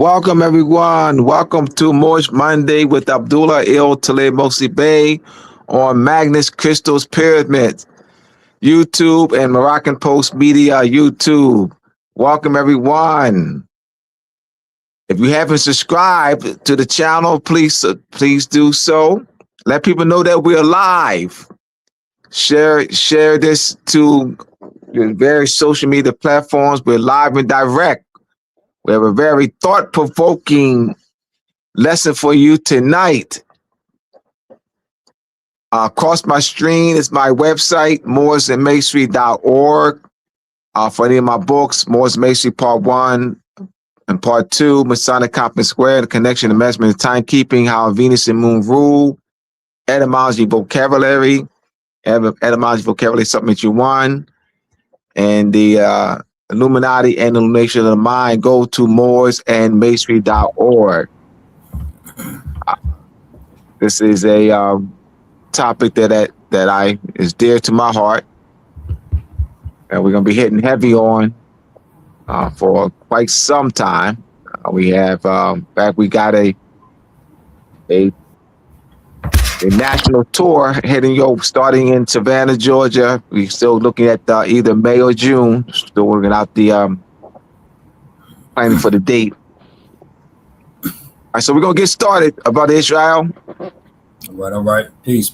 Welcome, everyone. Welcome to Moorish Monday with Abdullah Il Talib Mosi Bey on Magnus Crystal's Pyramid, YouTube, and Moroccan Post Media YouTube. Welcome, everyone. If you haven't subscribed to the channel, please do so. Let people know that we're live. Share this to your various social media platforms. We're live and direct. We have a very thought-provoking lesson for you tonight. Across my screen is my website, mooresandmasonry.org. For any of my books, Moorish Masonry Part 1 and Part 2, Masonic Complex Square, The Connection to Measurement and Timekeeping, How Venus and Moon Rule, Etymology Vocabulary, Supplement You 1, and the Illuminati and Illumination of the Mind. Go to mooresandmasonry.org. This is a topic that is dear to my heart, and we're gonna be hitting heavy on for quite some time. We have we got a national tour starting in Savannah, Georgia. We're still looking at either May or June. Still working out the planning for the date. All right, so we're gonna get started about Israel. All right. Peace.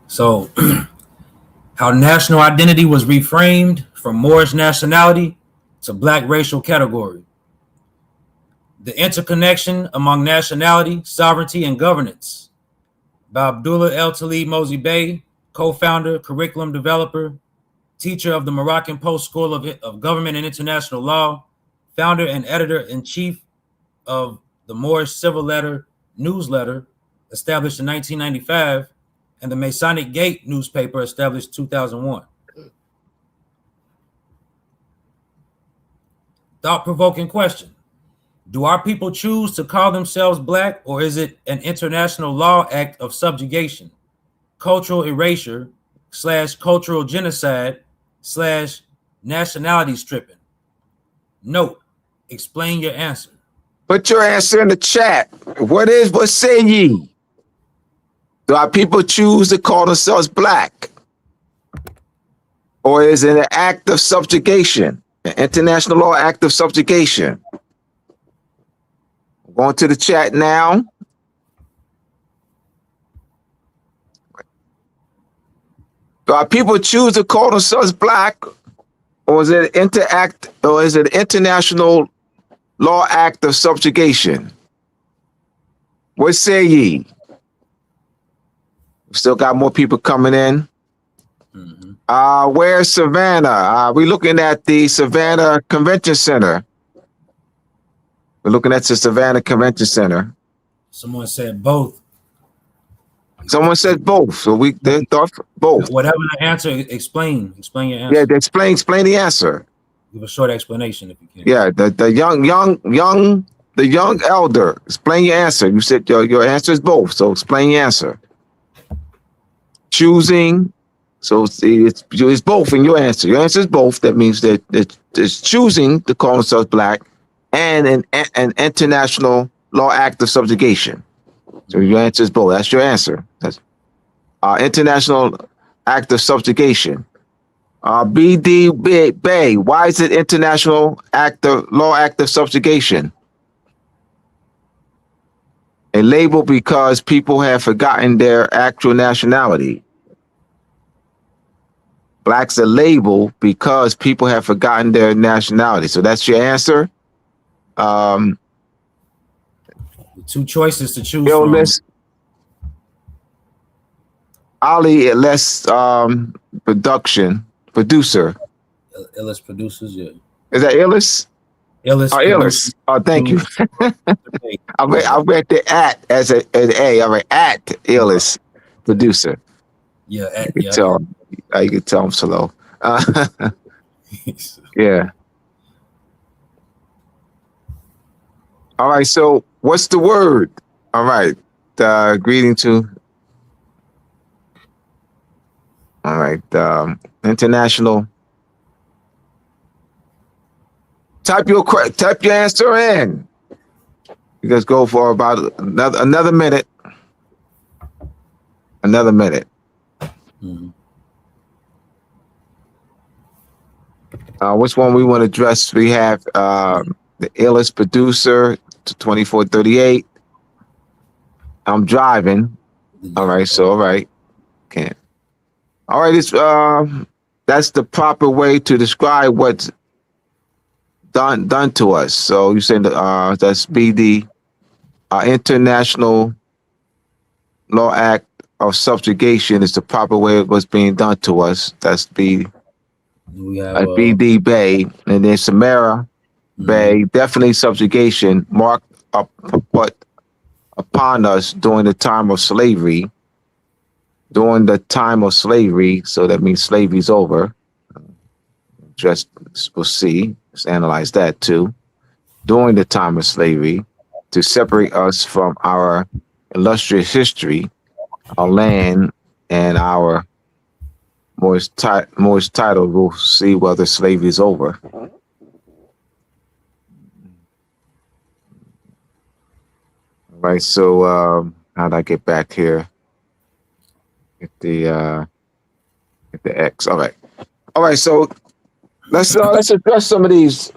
So, how national identity was reframed from Moorish nationality to Black racial category. The interconnection among nationality, sovereignty, and governance by Abdullah El Talib Mosi Bey, co-founder, curriculum developer, teacher of the Moroccan Post School of Government and International Law, founder and editor-in-chief of the Moorish Civil Letter newsletter, established in 1995, and the Masonic Gate newspaper, established in 2001. Thought-provoking question. Do our people choose to call themselves Black, or is it an international law act of subjugation, cultural erasure, / cultural genocide, / nationality stripping? Note, explain your answer. Put your answer in the chat. What say ye? Do our people choose to call themselves Black? Or is it an act of subjugation, an international law act of subjugation? Going to the chat now. Do our people choose to call themselves Black, or is it an international law act of subjugation? What say ye? We still got more people coming in. Mm-hmm. Where's Savannah? We're looking at the Savannah Convention Center. We're looking at the Savannah Convention Center. Someone said both. Someone said both. So they thought both. Whatever the answer, explain your answer. Yeah, explain the answer. Give a short explanation if you can. Yeah, the young elder. Explain your answer. You said your answer is both. So explain your answer. Choosing. So it's both in your answer. Your answer is both. That means that it's choosing to call themselves Black and an international law act of subjugation. So your answer is both. That's your answer. That's international act of subjugation. BD Bay, why is it international law act of subjugation? A label because people have forgotten their actual nationality. Black's a label because people have forgotten their nationality. So that's your answer. Two choices to choose Illness. from. Ali, less producer. Illis producers, yeah. Is that Illis? Illis. Illis. Oh, thank you. I read the at as an A. I read at Illis producer. Yeah, You can tell I'm slow. Yeah. All right, so what's the word? All right, greeting to. All right, international type your answer in. You guys go for about another minute. Another minute. Mm-hmm. Which one we want to address? We have the illest producer to 2438. I'm driving. All right, so all right. Can't. All right, it's that's the proper way to describe what's done to us. So you saying that's BD International Law Act of Subjugation is the proper way it was being done to us. That's We have BD Bay, and then Samara Bay, definitely subjugation marked up put upon us during the time of slavery. During the time of slavery, so that means slavery's over. Just we'll see. Let's analyze that too. During the time of slavery, to separate us from our illustrious history, our land, and our Moorish title. We'll see whether slavery is over. All right. So how'd I get back here? Get the X. All right. All right. So let's address some of these.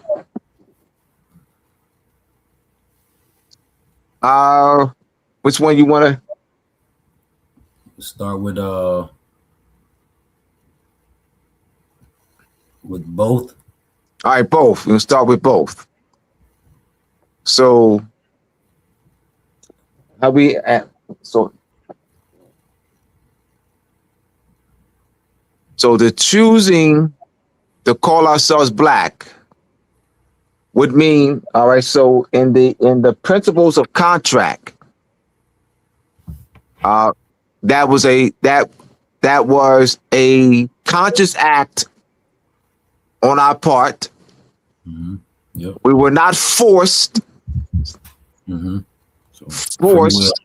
Which one you want to start with both? All right, both. We'll start with both. So how we at so the choosing to call ourselves black would mean, all right, so in the principles of contract, that was a conscious act on our part. Mm-hmm. Yep. We were not forced. Mm-hmm. So forced,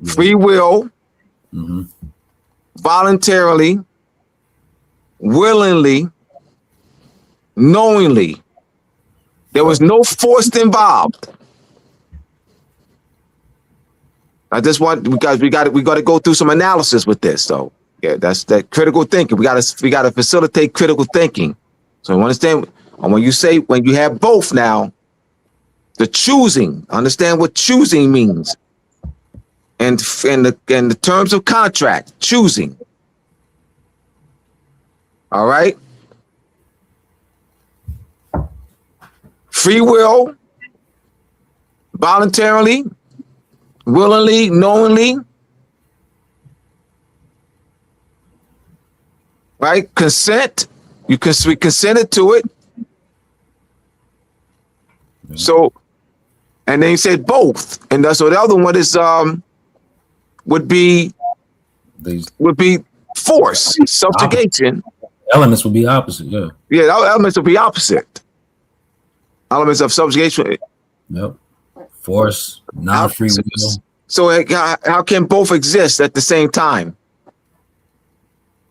free will, mm-hmm. voluntarily, willingly, knowingly. There was no force involved. I just want we got to go through some analysis with this. So yeah, that's that critical thinking. We got to facilitate critical thinking. So you understand, and when you have both now, the choosing, understand what choosing means, and in the terms of contract, choosing. All right. Free will, voluntarily, willingly, knowingly, right? Consent, we consented to it. Mm-hmm. So, and then you said both, and so the other one is would be force, subjugation. Elements would be opposite, yeah. Yeah, elements would be opposite. Elements of subjugation. Yep. Force, non-free will. So how can both exist at the same time?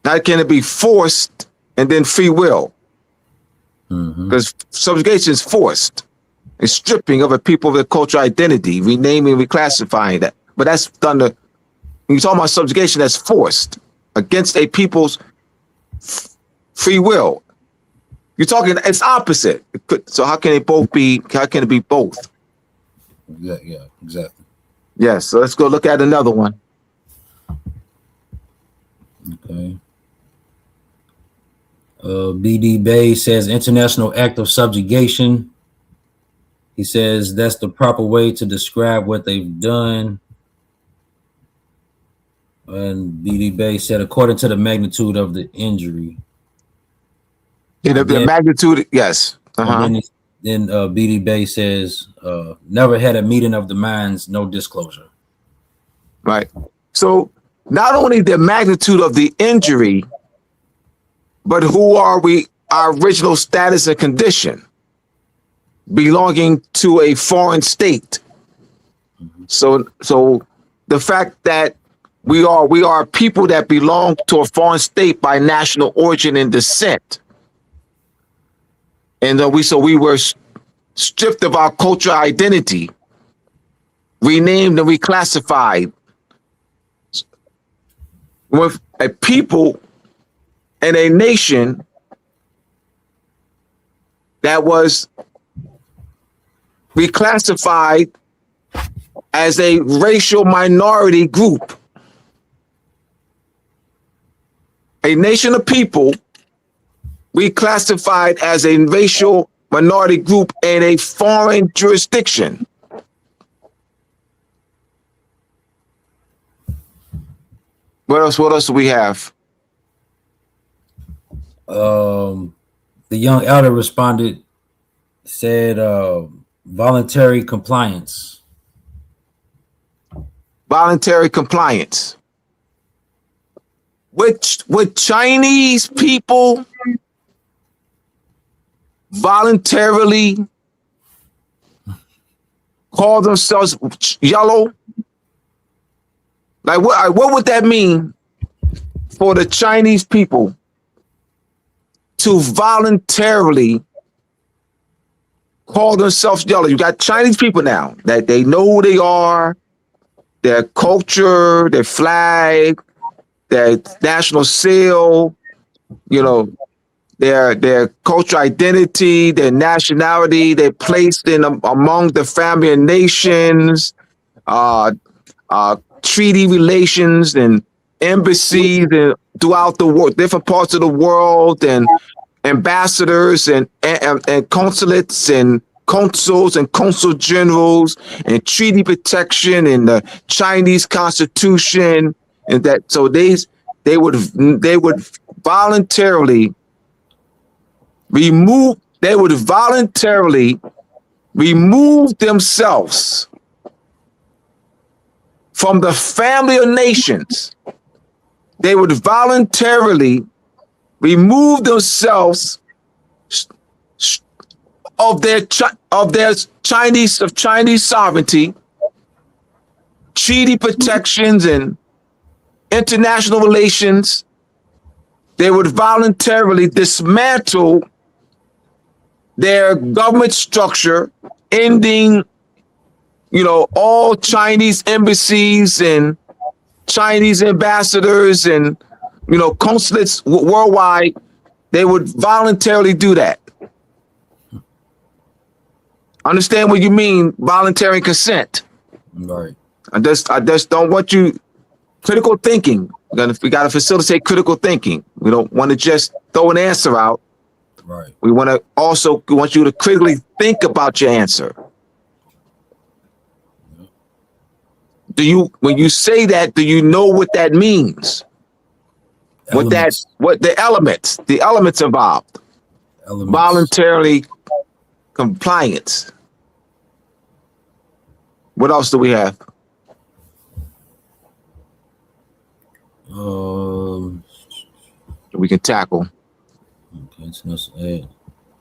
How can it be forced and then free will? Because subjugation is forced. It's stripping of a people of their cultural identity, renaming, reclassifying that. But that's done when you talk about subjugation, that's forced against a people's free will. You're talking, it's opposite. So how can it be both? Yeah, exactly. Yes, so let's go look at another one. Okay. BD Bay says International Act of Subjugation. He says that's the proper way to describe what they've done. And BD Bay said according to the magnitude of the injury. Yeah, the magnitude, yes. Uh-huh. Then BD Bay says, never had a meeting of the minds, no disclosure. Right. So not only the magnitude of the injury, but who are we, our original status and condition, belonging to a foreign state. So the fact that we are people that belong to a foreign state by national origin and descent. And we were stripped of our cultural identity, renamed and reclassified, with a people and a nation that was reclassified as a racial minority group. A nation of people reclassified as a racial minority group in a foreign jurisdiction. What else do we have? The young elder responded, said voluntary compliance. Voluntary compliance. With Chinese people voluntarily call themselves yellow? Like what would that mean for the Chinese people to voluntarily call themselves yellow? You got Chinese people now that they know who they are, their culture, their flag, their national seal, you know, their cultural identity, their nationality. They're placed in among the family of nations, treaty relations and embassies and throughout the world, different parts of the world, and ambassadors and consulates and consuls and consul generals and treaty protection and the Chinese Constitution, and that so they would voluntarily remove themselves from the family of nations. They would voluntarily remove themselves of their Chinese sovereignty, treaty protections, and international relations. They would voluntarily dismantle their government structure, ending, all Chinese embassies and Chinese ambassadors and, consulates worldwide. They would voluntarily do that. Understand what you mean, voluntary consent. Right. I just don't want you critical thinking. We got to facilitate critical thinking. We don't want to just throw an answer out. Right. We want you to critically think about your answer. When you say that, do you know what that means? Elements. What the elements involved. Elements. Voluntarily compliance. What else do we have? We can tackle. Okay, so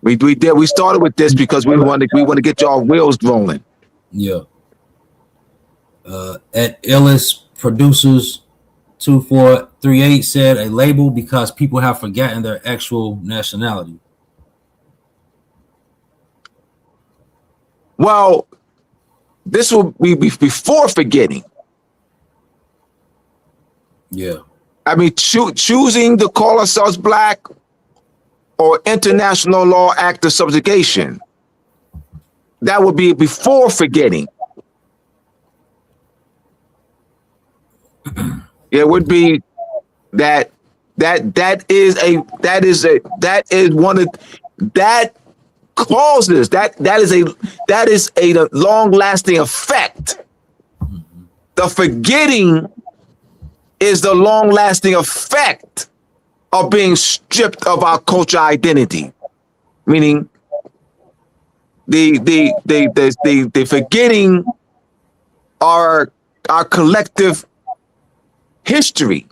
We started with this because we want to get y'all wheels rolling. yeah. At Illis Producers 2438 said a label because people have forgotten their actual nationality. Well, this will be before forgetting. Yeah. I mean, choosing to call ourselves black or international law act of subjugation, that would be before forgetting. It would be that is a long-lasting effect. Mm-hmm. The forgetting is the long-lasting effect of being stripped of our cultural identity, meaning the forgetting our collective history.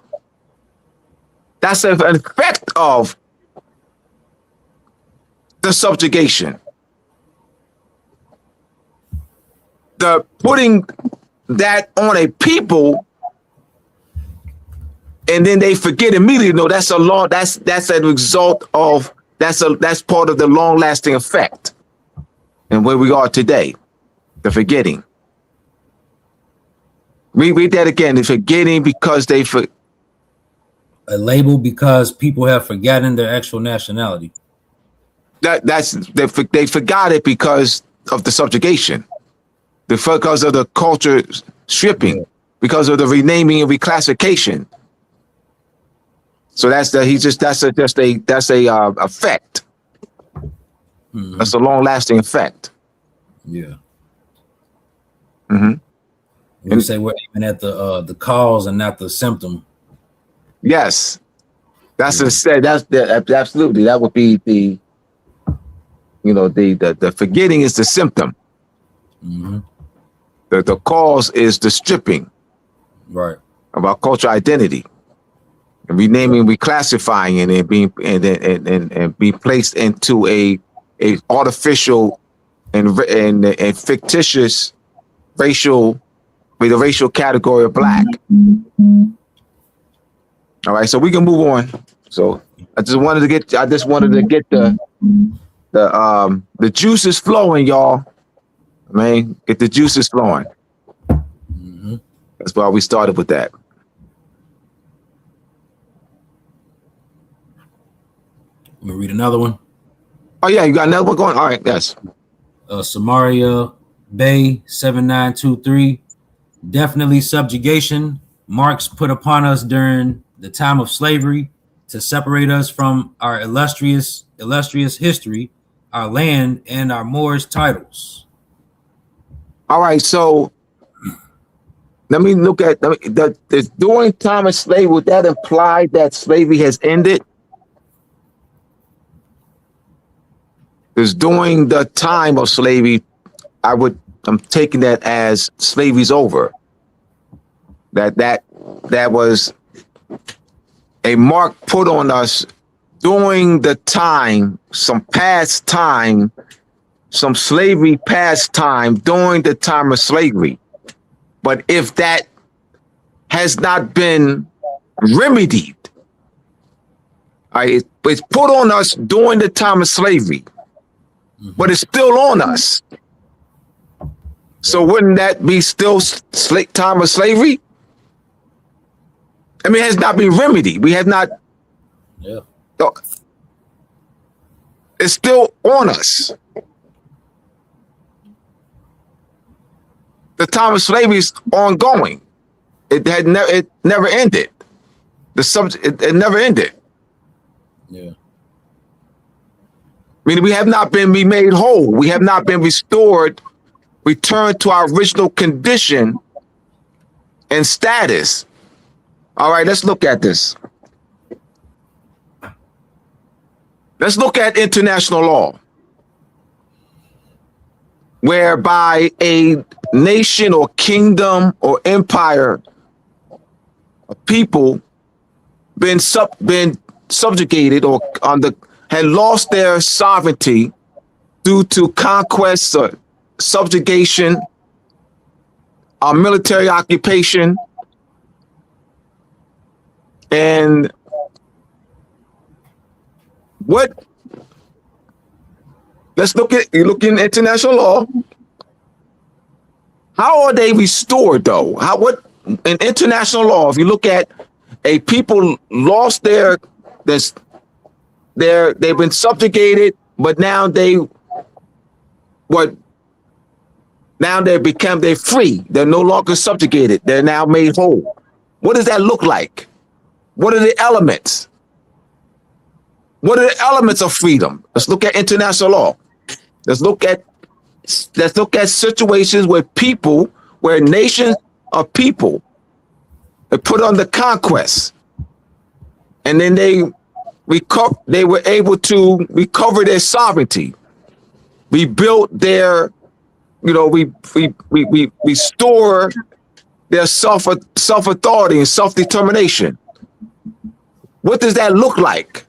That's an effect of the subjugation. The putting that on a people and then they forget immediately. No, that's a result of that's part of the long-lasting effect. and where we are today. The forgetting. Read that again. The forgetting because they A label because people have forgotten their actual nationality. They forgot it because of the subjugation, because of the culture stripping, because of the renaming and reclassification. So that's a effect. Mm-hmm. That's a long lasting effect. Yeah. Mm-hmm. You say we're aiming at the cause and not the symptom. Yes, that's absolutely, that would be the forgetting is the symptom. Mm-hmm. The cause is the stripping, right, of our cultural identity, and renaming, reclassifying, and being placed into a artificial and fictitious racial, with the racial category of black. All right, so we can move on. So I just wanted to get the juices flowing, y'all. Man, get the juices flowing. Mm-hmm. That's why we started with that. Let me read another one. Oh yeah, you got another one going? All right, yes. Samaria Bay 7923. Definitely subjugation, marks put upon us during the time of slavery to separate us from our illustrious history, our land, and our Moorish titles. All right, so let me look at during time of slavery. Would that imply that slavery has ended? Because during the time of slavery, I'm taking that as slavery's over. That was a mark put on us during the time, some slavery past time during the time of slavery. But if that has not been remedied, it's put on us during the time of slavery, but it's still on us. So wouldn't that be still time of slavery? I mean, it has not been remedied. We have not. Yeah. It's still on us. The time of slavery is ongoing. It never ended. It never ended. Yeah. I mean, we have not been made whole. We have not been restored, returned to our original condition and status. All right, let's look at this. Let's look at international law, whereby a nation or kingdom or empire of people been subjugated or had lost their sovereignty due to conquest or subjugation, military occupation, and let's look at in international law. How are they restored though? In international law, if you look at a people lost they've been subjugated, but now they're free. They're no longer subjugated. They're now made whole. What does that look like? What are the elements? What are the elements of freedom? Let's look at international law. Let's look at situations where nations of people are put under conquest, and then they were able to recover their sovereignty, rebuilt their, restore their self-authority and self-determination. What does that look like?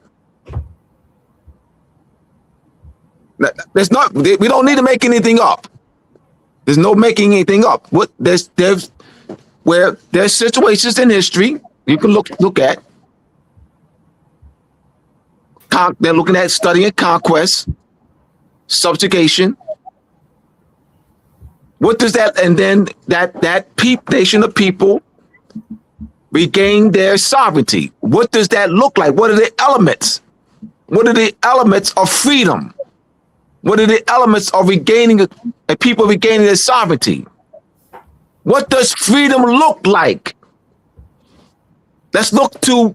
We don't need to make anything up. There's no making anything up. There's situations in history you can look at. They're looking at studying conquest, subjugation, What does that, and then that nation of people regain their sovereignty. What does that look like? What are the elements? What are the elements of freedom? What are the elements of regaining a people regaining their sovereignty? What does freedom look like? Let's look to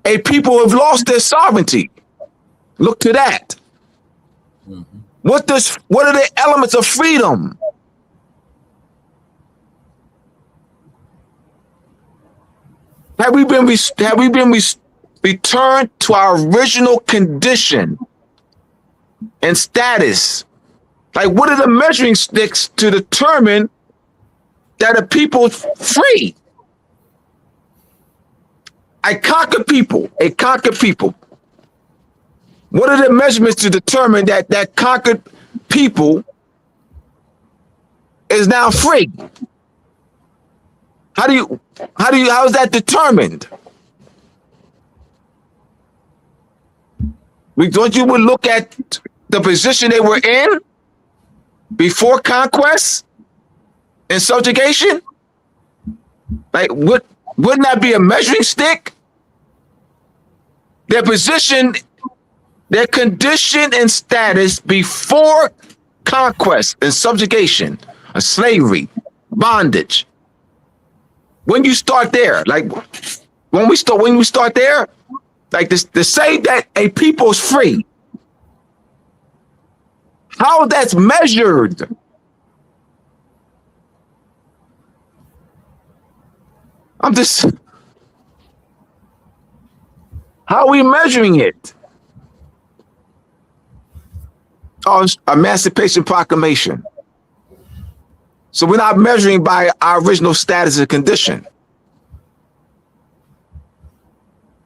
a people who have lost their sovereignty. Look to that. Mm-hmm. What are the elements of freedom? Have we been returned to our original condition and status? Like, what are the measuring sticks to determine that a people free? A conquered people. What are the measurements to determine that conquered people is now free? How is that determined? Don't you would look at the position they were in before conquest and subjugation? Like, wouldn't that be a measuring stick? Their position, their condition and status before conquest and subjugation, slavery, bondage. When you start there, like when we start there, like this, to say that a people is free, how that's measured? How are we measuring it? Oh, Emancipation Proclamation. So we're not measuring by our original status and condition.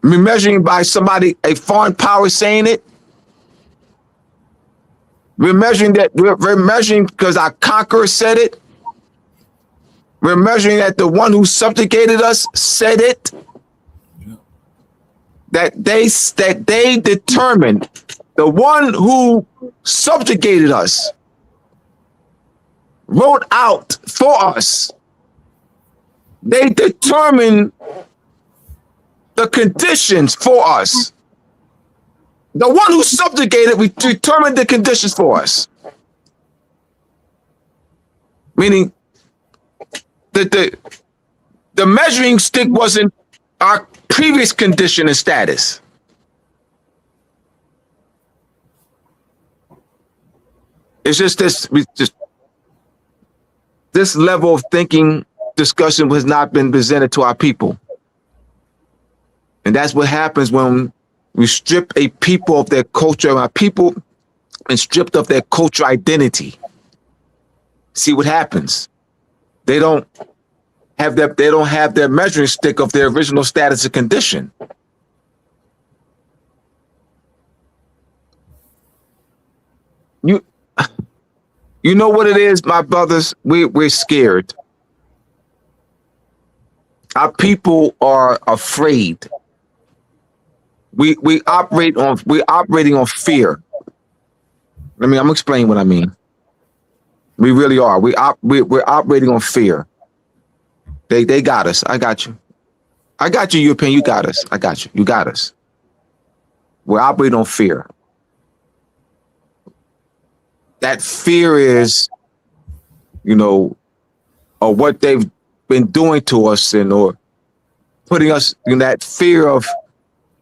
We're measuring by somebody, a foreign power saying it. We're measuring because our conqueror said it. We're measuring that the one who subjugated us said it. Yeah. That they determined, the one who subjugated us wrote out for us. They determined the conditions for us. The one who subjugated, we determined the conditions for us. Meaning that the measuring stick wasn't our previous condition and status. It's just this level of thinking discussion has not been presented to our people. And that's what happens when we strip a people of their culture, our people, and stripped of their cultural identity. See what happens. They don't have their measuring stick of their original status and condition. You know what it is, my brothers? We're scared. Our people are afraid. We're operating on fear. I'm gonna explain what I mean. We really are. We're operating on fear. They got us. I got you. I got you, European. You got us. I got you. You got us. We're operating on fear. That fear is, of what they've been doing to us, or putting us in that fear of,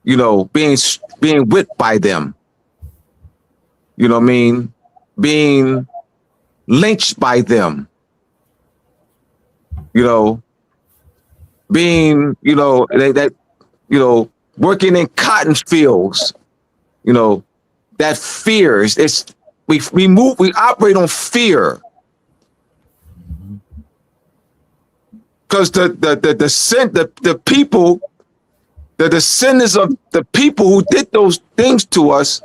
being whipped by them. You know what I mean? Being lynched by them. Being, working in cotton fields. That fear is we operate on fear. Because the descendants of the people who did those things to us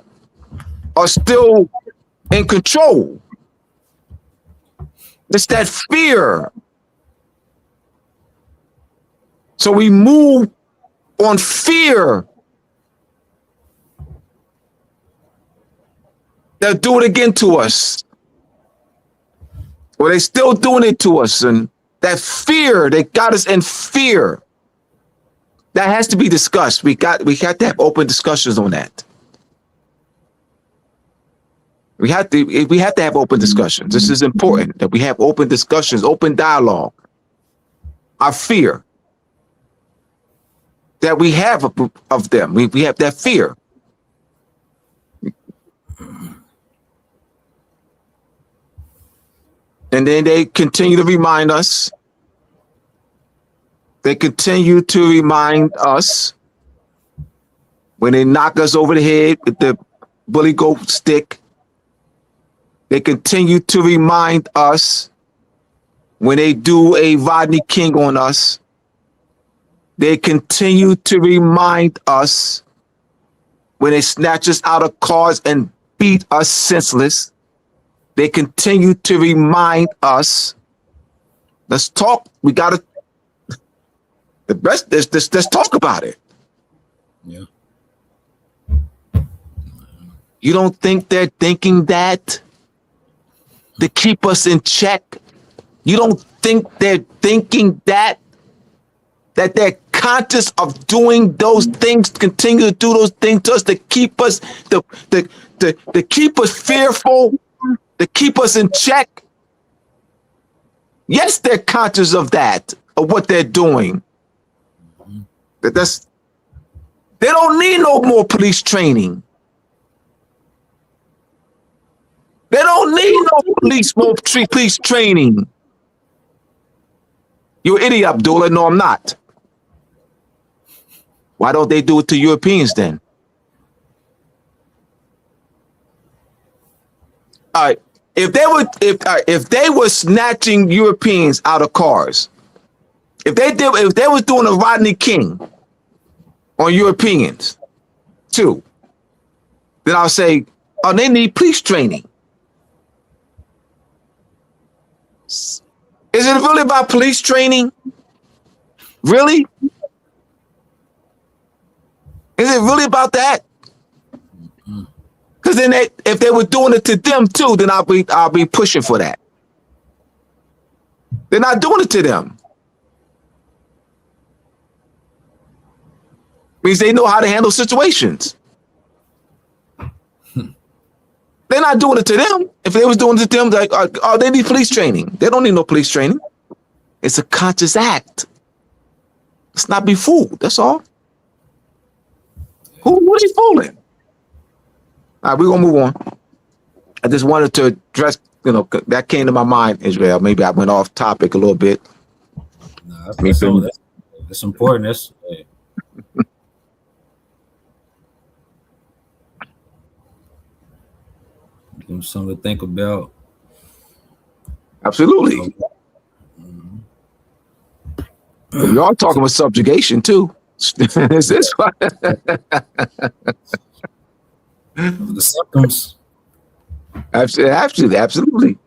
are still in control. It's that fear. So we move on fear. They'll do it again to us. Well, they still doing it to us, and that fear, they got us in fear. That has to be discussed. We got to have open discussions on that. We have to have open discussions. This is important that we have open discussions, open dialogue. Our fear that we have of them. We have that fear. And then they continue to remind us. They continue to remind us when they knock us over the head with the bully goat stick. They continue to remind us when they do a Rodney King on us. They continue to remind us when they snatch us out of cars and beat us senseless. They continue to remind us. Let's talk. We got to. The best. Let's talk about it. Yeah. You don't think they're thinking that to keep us in check? You don't think they're thinking that they're conscious of doing those things, continue to do those things to us to keep us to keep us fearful, to keep us in check? Yes, they're conscious of that, of what they're doing. They don't need no more police training. They don't need no police training. You're an idiot, Abdullah. No, I'm not. Why don't they do it to Europeans then? All right. If they were snatching Europeans out of cars, if they was doing a Rodney King on Europeans too, then I'll say, oh, they need police training. Is it really about police training? Really? Is it really about that? Because then if they were doing it to them too, then I'll be pushing for that. They're not doing it to them. Means they know how to handle situations. They're not doing it to them. If they was doing it to them, like, oh, they need police training. They don't need no police training. It's a conscious act. Let's not be fooled. That's all. What are you fooling? All right, we're gonna move on. I just wanted to address, that came to my mind, Israel. Maybe I went off topic a little bit. No, that's important. That's give them something to think about. Absolutely. We are talking about subjugation too. Is this what? The symptoms. Absolutely.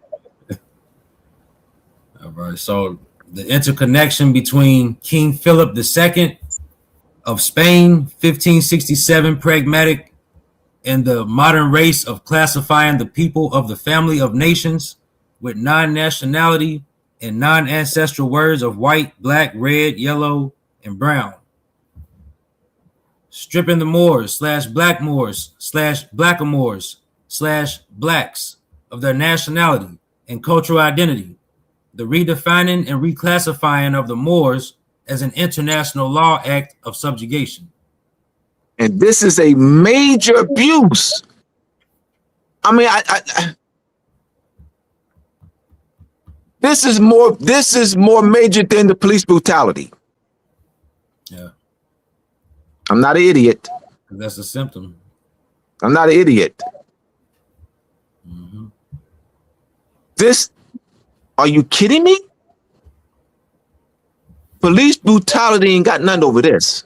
All right. So the interconnection between King Philip II of Spain, 1567 pragmatic, and the modern race of classifying the people of the family of nations with non-nationality and non-ancestral words of white, black, red, yellow, and brown. Stripping the Moors / Black Moors / Blackamoors / blacks of their nationality and cultural identity. The redefining and reclassifying of the Moors as an international law act of subjugation. And this is a major abuse. I mean, this is more major than the police brutality. Yeah. I'm not an idiot. That's a symptom. I'm not an idiot. Mm-hmm. Are you kidding me? Police brutality ain't got nothing over this.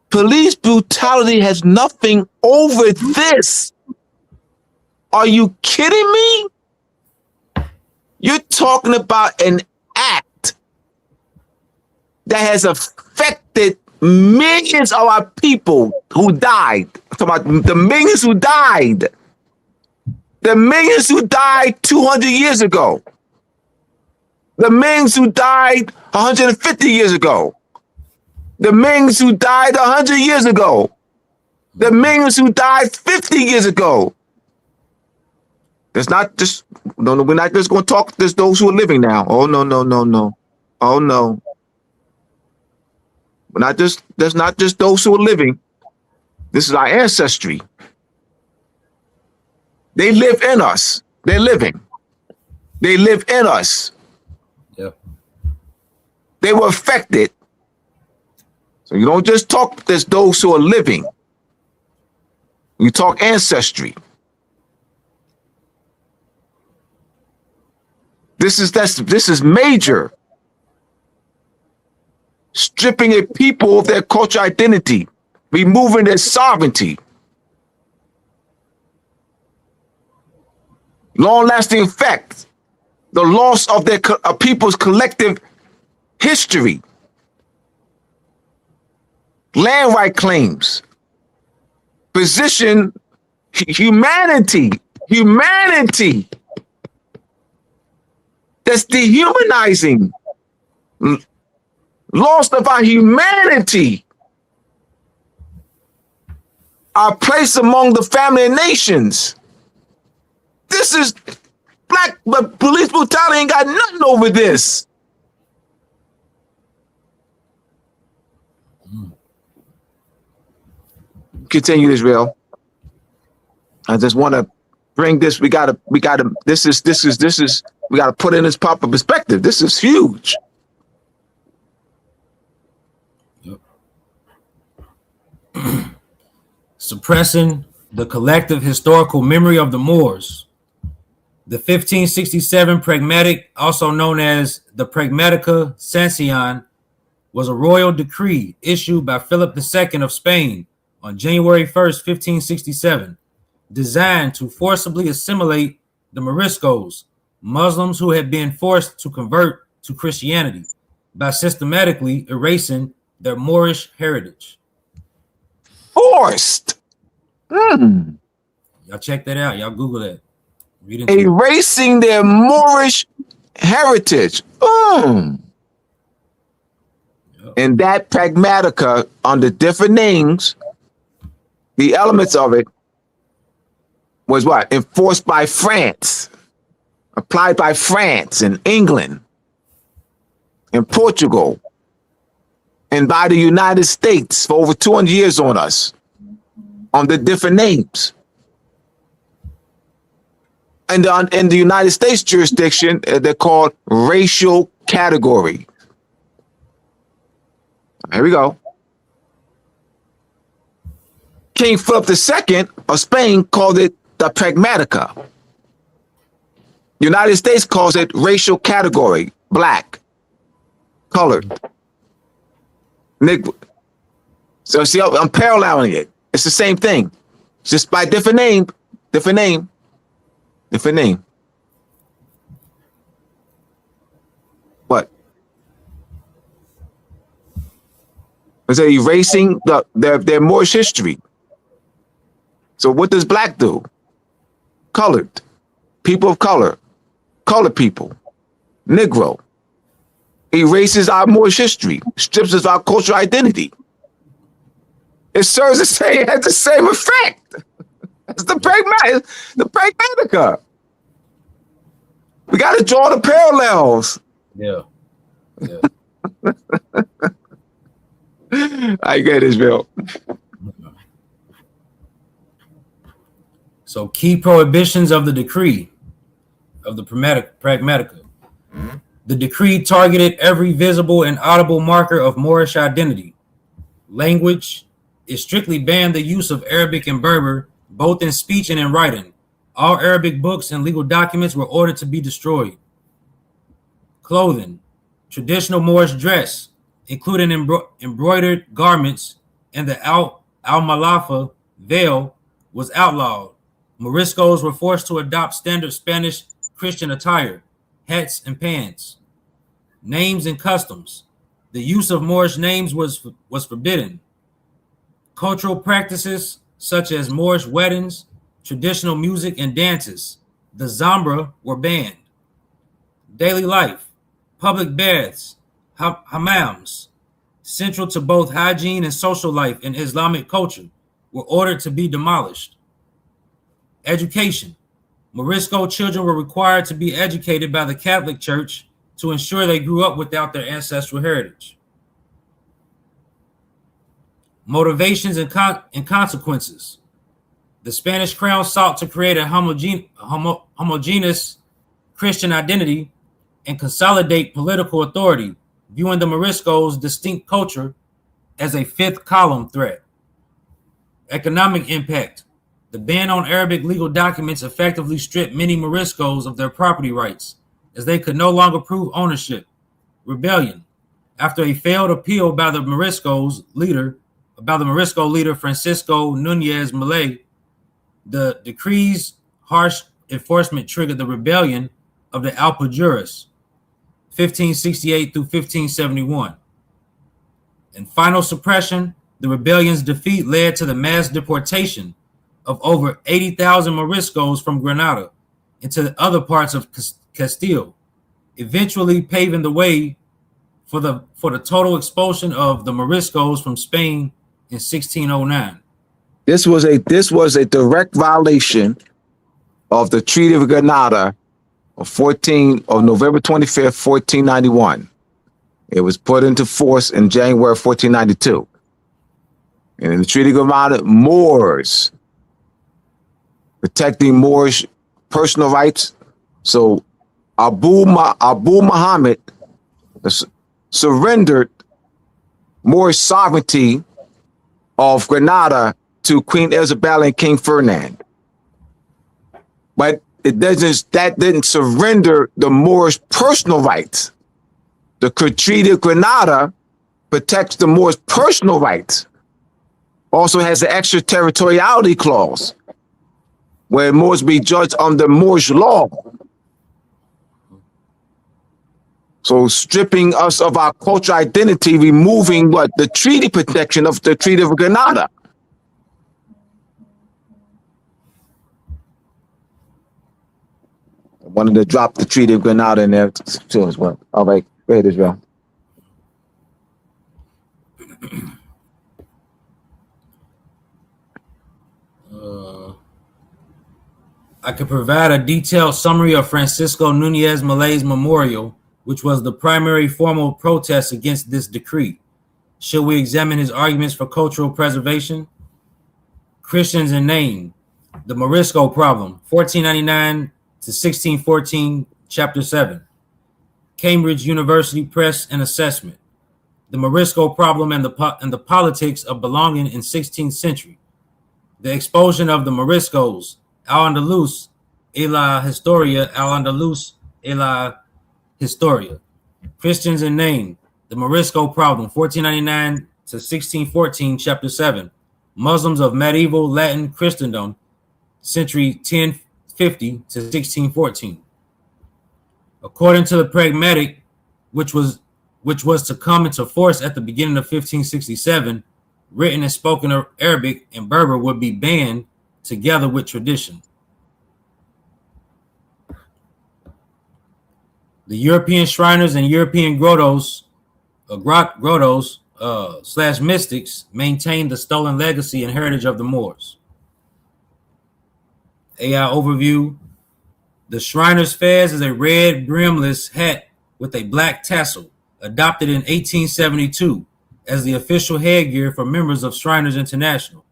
Police brutality has nothing over this. Are you kidding me? You're talking about an act that has affected millions of our people who died. I'm talking about the millions who died. The millions who died 200 years ago. The millions who died 150 years ago. The millions who died 100 years ago. The millions who died 50 years ago. It's not just, no, we're not just going to talk to those who are living now. Oh, no, no, no, no. Oh, no. There's not just those who are living. This is our ancestry. They live in us. They're living. They live in us. Yep. They were affected. So you don't just talk there's those who are living. You talk ancestry. This is major. Stripping a people of their cultural identity, removing their sovereignty. Long-lasting effect, the loss of their people's collective history, land right claims, position, humanity. That's dehumanizing. Loss of our humanity. Our place among the family and nations. This is black, but police brutality ain't got nothing over this. Continue, Israel. I just want to bring this. We gotta. This is. We gotta put it in its proper perspective. This is huge. Suppressing the collective historical memory of the Moors. The 1567 Pragmatic, also known as the Pragmatica Sanción, was a royal decree issued by Philip II of Spain on January 1st, 1567, designed to forcibly assimilate the Moriscos, Muslims who had been forced to convert to Christianity, by systematically erasing their Moorish heritage. Forced. Y'all check that out. Y'all Google that. Read into Erasing their Moorish heritage. Yep. And that Pragmatica, under different names, the elements of it was what? Enforced by France, applied by France and England and Portugal, and by the United States for over 200 years on us, under different names. And in the United States jurisdiction, they're called racial category. Here we go. King Philip II of Spain called it the Pragmatica. United States calls it racial category, black, colored, Negro. So see, I'm paralleling it. It's the same thing, just by different name. What? Is it erasing their Moorish history? So what does black do? Colored, people of color, colored people, Negro. Erases our Moorish history, strips us of our cultural identity. It serves the same, it has the same effect. It's the Pragmatica. We got to draw the parallels. Yeah. I get it, Bill. So key prohibitions of the decree of the Pragmatica. Mm-hmm. The decree targeted every visible and audible marker of Moorish identity. Language. It strictly banned the use of Arabic and Berber, both in speech and in writing. All Arabic books and legal documents were ordered to be destroyed. Clothing. Traditional Moorish dress, including embroidered garments, and the al-malafa veil was outlawed. Moriscos were forced to adopt standard Spanish Christian attire, hats and pants. Names and customs. The use of Moorish names was forbidden. Cultural practices such as Moorish weddings, traditional music and dances, the Zambra, were banned. Daily life, public baths, hammams, central to both hygiene and social life in Islamic culture, were ordered to be demolished. Education. Morisco children were required to be educated by the Catholic Church to ensure they grew up without their ancestral heritage. Motivations and consequences. The Spanish crown sought to create a homogeneous Christian identity and consolidate political authority, viewing the Morisco's distinct culture as a fifth column threat. Economic impact. The ban on Arabic legal documents effectively stripped many Moriscos of their property rights, as they could no longer prove ownership. Rebellion. After a failed appeal by the Morisco leader Francisco Nunez Malay, the decree's harsh enforcement triggered the rebellion of the Alpujarras, 1568 through 1571. In final suppression, the rebellion's defeat led to the mass deportation of over 80,000 Moriscos from Granada into the other parts of Castile, eventually paving the way for the total expulsion of the Moriscos from Spain in 1609. This was a direct violation of the Treaty of Granada of November 25th, 1491. It was put into force in January 1492. And in the Treaty of Granada, Moors, protecting Moorish personal rights. So Abu Muhammad surrendered Moorish sovereignty of Granada to Queen Isabella and King Ferdinand. But that didn't surrender the Moorish personal rights. The Treaty of Granada protects the Moorish personal rights. Also has an extraterritoriality clause where Moors be judged under Moorish law. So stripping us of our cultural identity, removing the treaty protection of the Treaty of Granada. I wanted to drop the Treaty of Granada in there too as well. All right, go ahead, Israel. I could provide a detailed summary of Francisco Nunez Malay's memorial, which was the primary formal protest against this decree. Should we examine his arguments for cultural preservation? Christians in name, the Morisco problem, 1499 to 1614, Chapter 7. Cambridge University Press and Assessment. The Morisco problem and the politics of belonging in 16th century. The expulsion of the Moriscos, Al-Andalus y la Historia, Al-Andalus y la Historia. Christians in name, the Morisco problem, 1499 to 1614, Chapter 7. Muslims of medieval Latin Christendom, century 1050 to 1614. According to the Pragmatic, which was to come into force at the beginning of 1567, written and spoken Arabic and Berber would be banned together with tradition. The European Shriners and European grottos / mystics maintained the stolen legacy and heritage of the Moors. AI overview. The Shriner's fez is a red brimless hat with a black tassel, adopted in 1872 as the official headgear for members of Shriners International.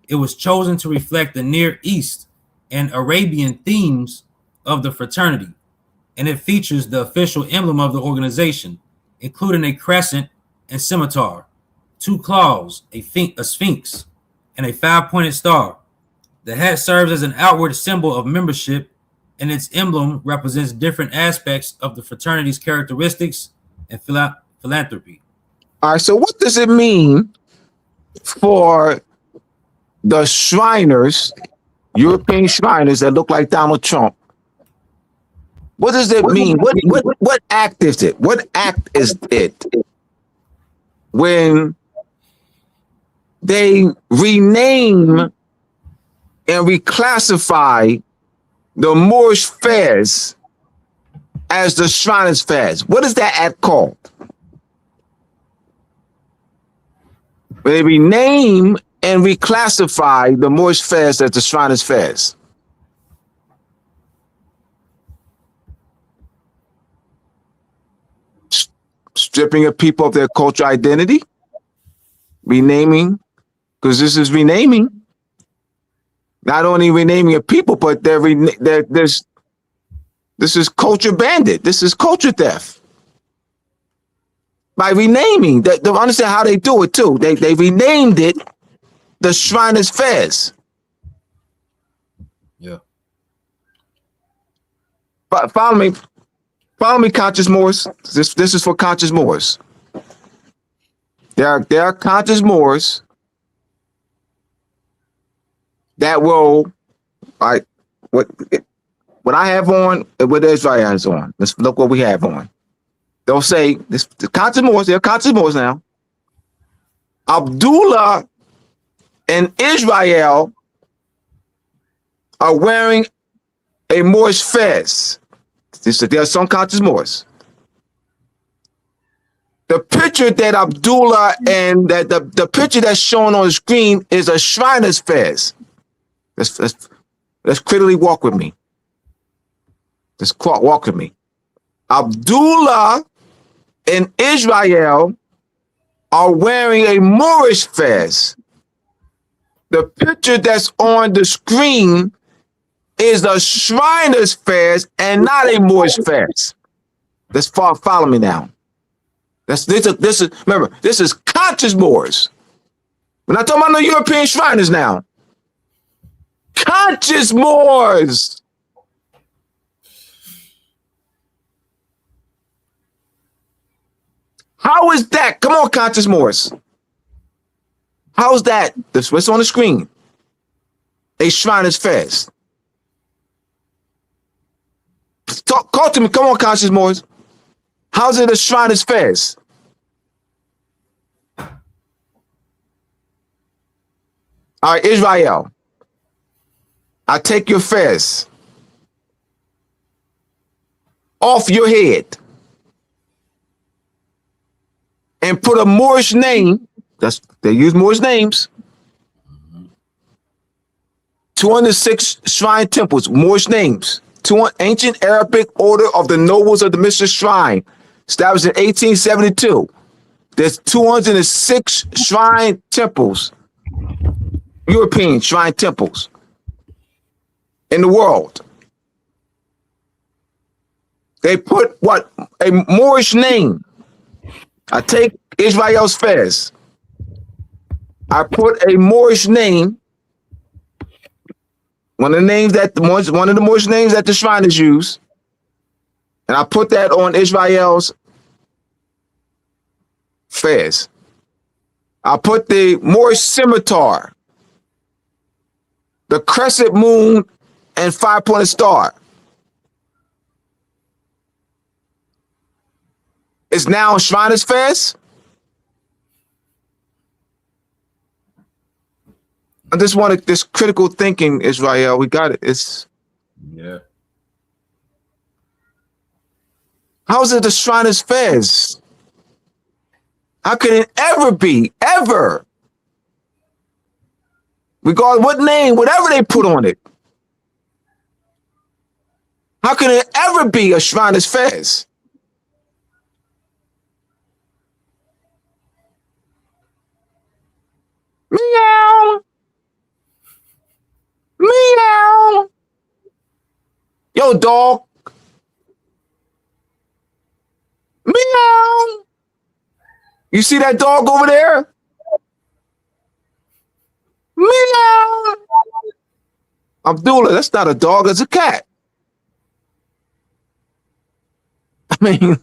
It was chosen to reflect the Near East and Arabian themes of the fraternity, and it features the official emblem of the organization, including a crescent and scimitar, 2 claws, a sphinx, and a 5-pointed star. The hat serves as an outward symbol of membership, and its emblem represents different aspects of the fraternity's characteristics and philanthropy. All right, so what does it mean for the Shriners, European Shriners that look like Donald Trump? What does it mean? What act is it? What act is it when they rename and reclassify the Moorish fairs as the Shriners Fairs. What is that act called? They rename and reclassify the Moorish Fairs as the Shriners Fairs. Stripping a people of their cultural identity, renaming, because this is renaming. Not only renaming a people, but this is culture bandit. This is culture theft. By renaming, they understand how they do it too. They renamed it the Shriners Fairs. Yeah. But follow me, conscious Moors. This is for conscious Moors. There are conscious Moors that will, like, what I have on and what Israel has on. Let's look what we have on. They'll say, the conscious Moors, they're conscious Moors now. Abdullah and Israel are wearing a Moorish fez. There are some conscious Moors. The picture that Abdullah and that the picture that's shown on the screen is a Shriner's fez. Let's critically walk with me. Let's walk with me. Abdullah and Israel are wearing a Moorish fez. The picture that's on the screen is a Shriner's fez and not a Moorish fez. Let's follow me now. This is remember, this is conscious Moors. We're not talking about no European Shriners now. Conscious Moors. How is that? Come on, conscious Moors. How is that? What's on the screen? A Shriner's fez. Talk to me. Come on, conscious Moors. How's it a Shriner's fez? All right, Israel. I take your fez off your head and put a Moorish name. They use Moorish names. 206 shrine temples, Moorish names. Ancient Arabic order of the nobles of the Mystery Shrine, established in 1872. There's 206 shrine temples, European shrine temples in the world. They put what? A Moorish name. I take Israel's fez. I put a Moorish name. One of the Moorish names that the Shriners use, and I put that on Israel's fez. I put the Moorish scimitar, the crescent moon, and five-pointed star. It's now Shriners fez. I just wanted this critical thinking, Israel. We got it. Yeah. How's it the Shriners fez? How could it ever be? Ever? Regardless what name, whatever they put on it. How can it ever be a Shriners fez? Meow. Meow. Yo, dog. Meow. You see that dog over there? Meow. Abdullah, that's not a dog, it's a cat. I mean,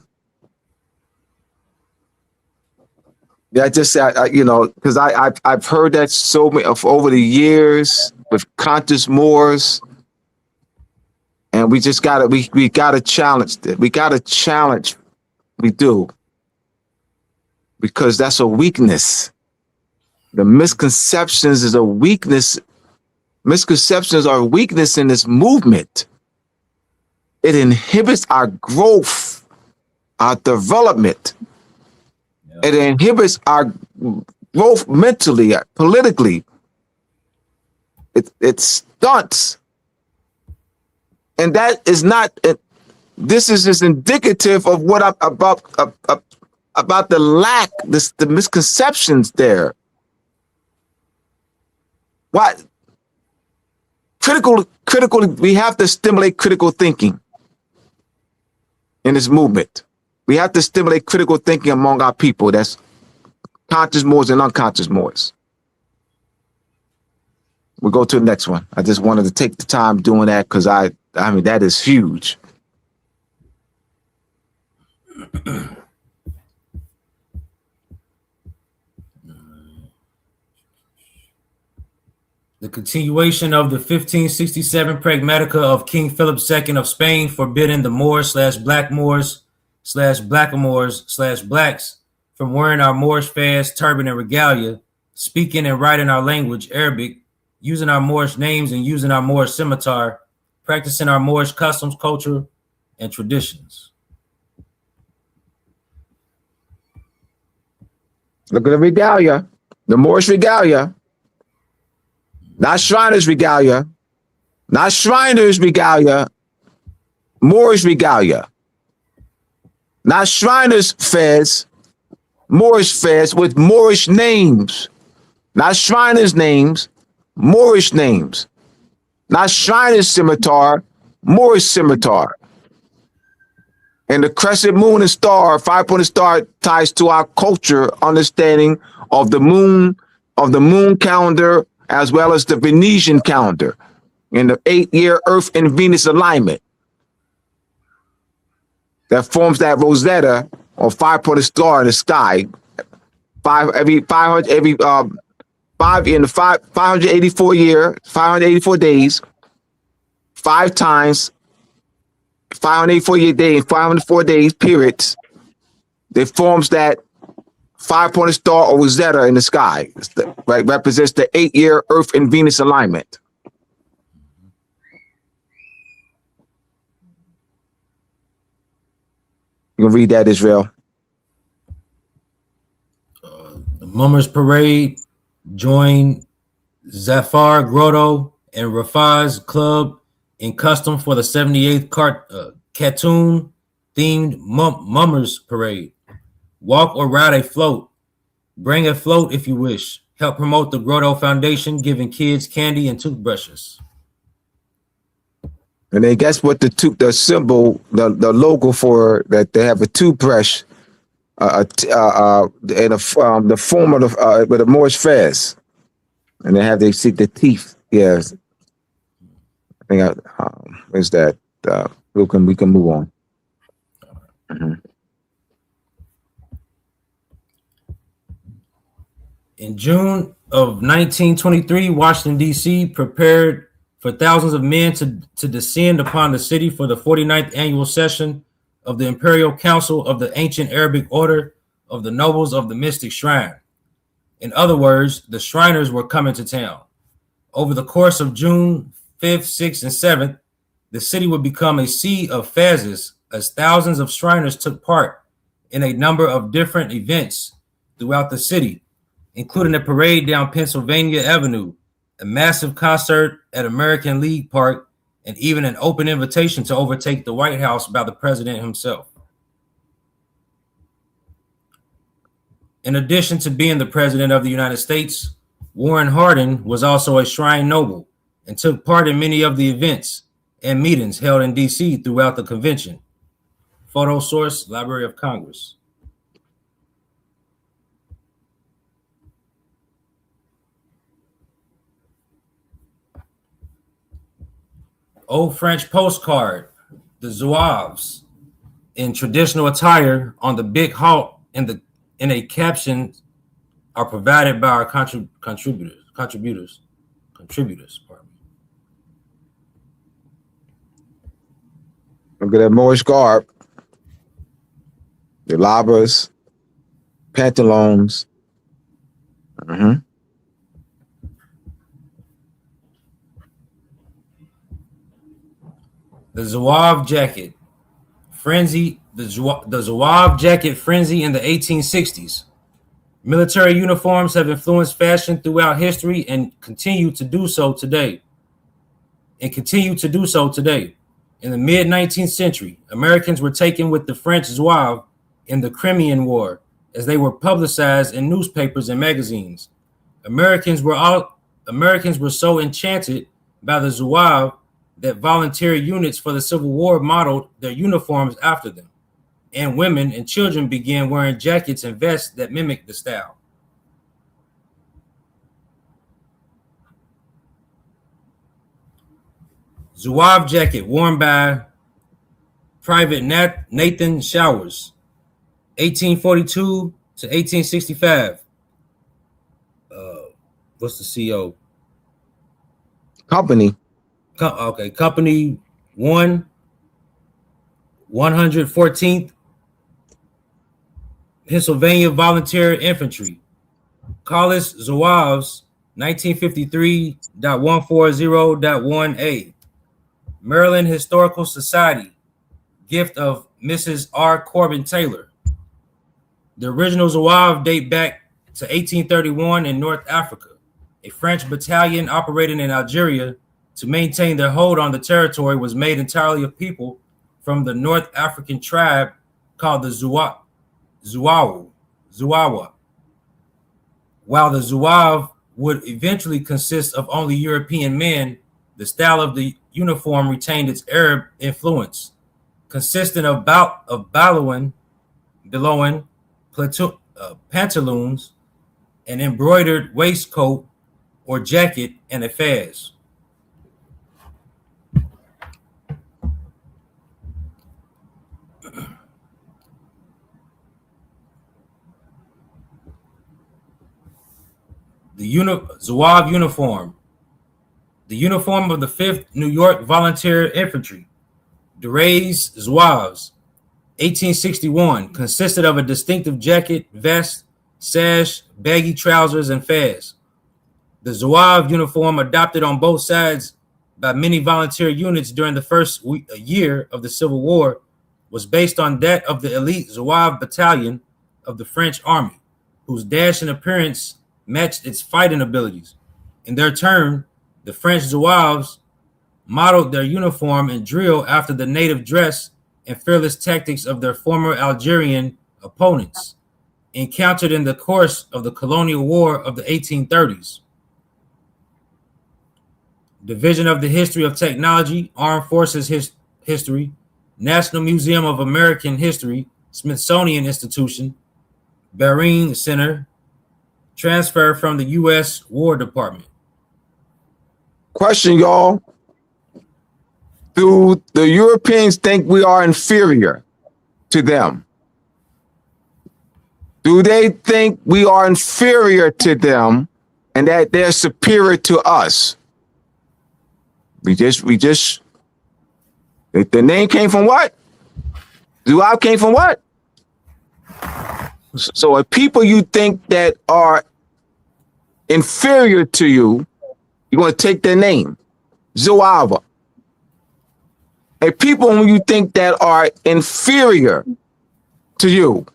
yeah, because I've heard that so many over the years with conscious Moors, and we just gotta challenge it. We gotta challenge. We do, because that's a weakness. The misconceptions is a weakness. misconceptions or weakness in this movement. It inhibits our growth, our development. It inhibits our growth mentally, politically. It stunts. And that is not, this is just indicative of what about the lack, the misconceptions there. What? Critical, we have to stimulate critical thinking in this movement. We have to stimulate critical thinking among our people. That's conscious Moors and unconscious Moors. We'll go to the next one. I just wanted to take the time doing that because I mean, that is huge. The continuation of the 1567 Pragmatica of King Philip II of Spain forbidding the Moors/Black Moors/Blackamoors/Blacks from wearing our Moorish fez, turban, and regalia, speaking and writing our language, Arabic, using our Moorish names and using our Moorish scimitar, practicing our Moorish customs, culture, and traditions. Look at the regalia, the Moorish regalia. Not Shriners regalia, not Shriners regalia, Moorish regalia. Not Shriners fez, Moorish fez with Moorish names. Not Shriners names, Moorish names. Not Shriners scimitar, Moorish scimitar. And the crescent moon and star, 5-pointed star, ties to our culture understanding of the moon calendar, as well as the Venetian calendar in the 8-year Earth and Venus alignment that forms that Rosetta or 5-pointed star in the sky. 584 days, 5 times 584 days, 504 days periods. That forms that 5-pointed star or Rosetta in the sky, right? Represents the 8-year Earth and Venus alignment. You can read that, Israel. The Mummers Parade joined Zafar Grotto and Rafaz Club in custom for the 78th cartoon themed Mummers Parade. Walk or ride a float. Bring a float if you wish. Help promote the Grotto Foundation, giving kids candy and toothbrushes. And then guess what the symbol, the logo for that, they have a toothbrush in the form of with a Moorish fez. And they see the teeth. Yes. I think is that we can move on. Mm-hmm. In June of 1923, Washington, D.C. prepared for thousands of men to descend upon the city for the 49th annual session of the Imperial Council of the Ancient Arabic Order of the Nobles of the Mystic Shrine. In other words, the Shriners were coming to town. Over the course of June 5th, 6th, and 7th, the city would become a sea of fezes as thousands of Shriners took part in a number of different events throughout the city, including a parade down Pennsylvania Avenue, a massive concert at American League Park, and even an open invitation to overtake the White House by the president himself. In addition to being the president of the United States, Warren Harding was also a shrine noble and took part in many of the events and meetings held in D.C. throughout the convention. Photo source, Library of Congress. Old French postcard, the Zouaves in traditional attire on the big halt in a caption are provided by our contributors. Look at that Moorish garb, the labras, pantaloons. Mm-hmm. The Zouave jacket frenzy. The Zouave jacket frenzy in the 1860s. Military uniforms have influenced fashion throughout history and continue to do so today. In the mid 19th century, Americans were taken with the French Zouave in the Crimean War as they were publicized in newspapers and magazines. Americans were so enchanted by the Zouave that voluntary units for the Civil War modeled their uniforms after them, and women and children began wearing jackets and vests that mimicked the style. Zouave jacket worn by Private Nathan Showers, 1842 to 1865. What's the CO? Company. Company 114th Pennsylvania Volunteer Infantry. Collis Zouaves, 1953.140.1A. Maryland Historical Society, gift of Mrs. R. Corbin Taylor. The original Zouave date back to 1831 in North Africa. A French battalion operating in Algeria to maintain their hold on the territory was made entirely of people from the North African tribe called the Zouawa. While the Zouave would eventually consist of only European men, the style of the uniform retained its Arab influence, consisting of billowing pantaloons, an embroidered waistcoat or jacket, and a fez. The Zouave uniform. The uniform of the 5th New York Volunteer Infantry, Derays Zouaves, 1861, consisted of a distinctive jacket, vest, sash, baggy trousers, and fez. The Zouave uniform, adopted on both sides by many volunteer units during the first year of the Civil War, was based on that of the elite Zouave battalion of the French army, whose dashing appearance matched its fighting abilities. In their turn, the French Zouaves modeled their uniform and drill after the native dress and fearless tactics of their former Algerian opponents, encountered in the course of the colonial war of the 1830s. Division of the History of Technology, Armed Forces History, National Museum of American History, Smithsonian Institution, Barreen Center, transfer from the U.S. War Department. Question, y'all. Do the Europeans think we are inferior to them? Do they think we are inferior to them and that they're superior to us? The name came from what? Zouave came from what? So if people you think that are inferior to you, you're going to take their name, Zouave. And people who you think that are inferior to you,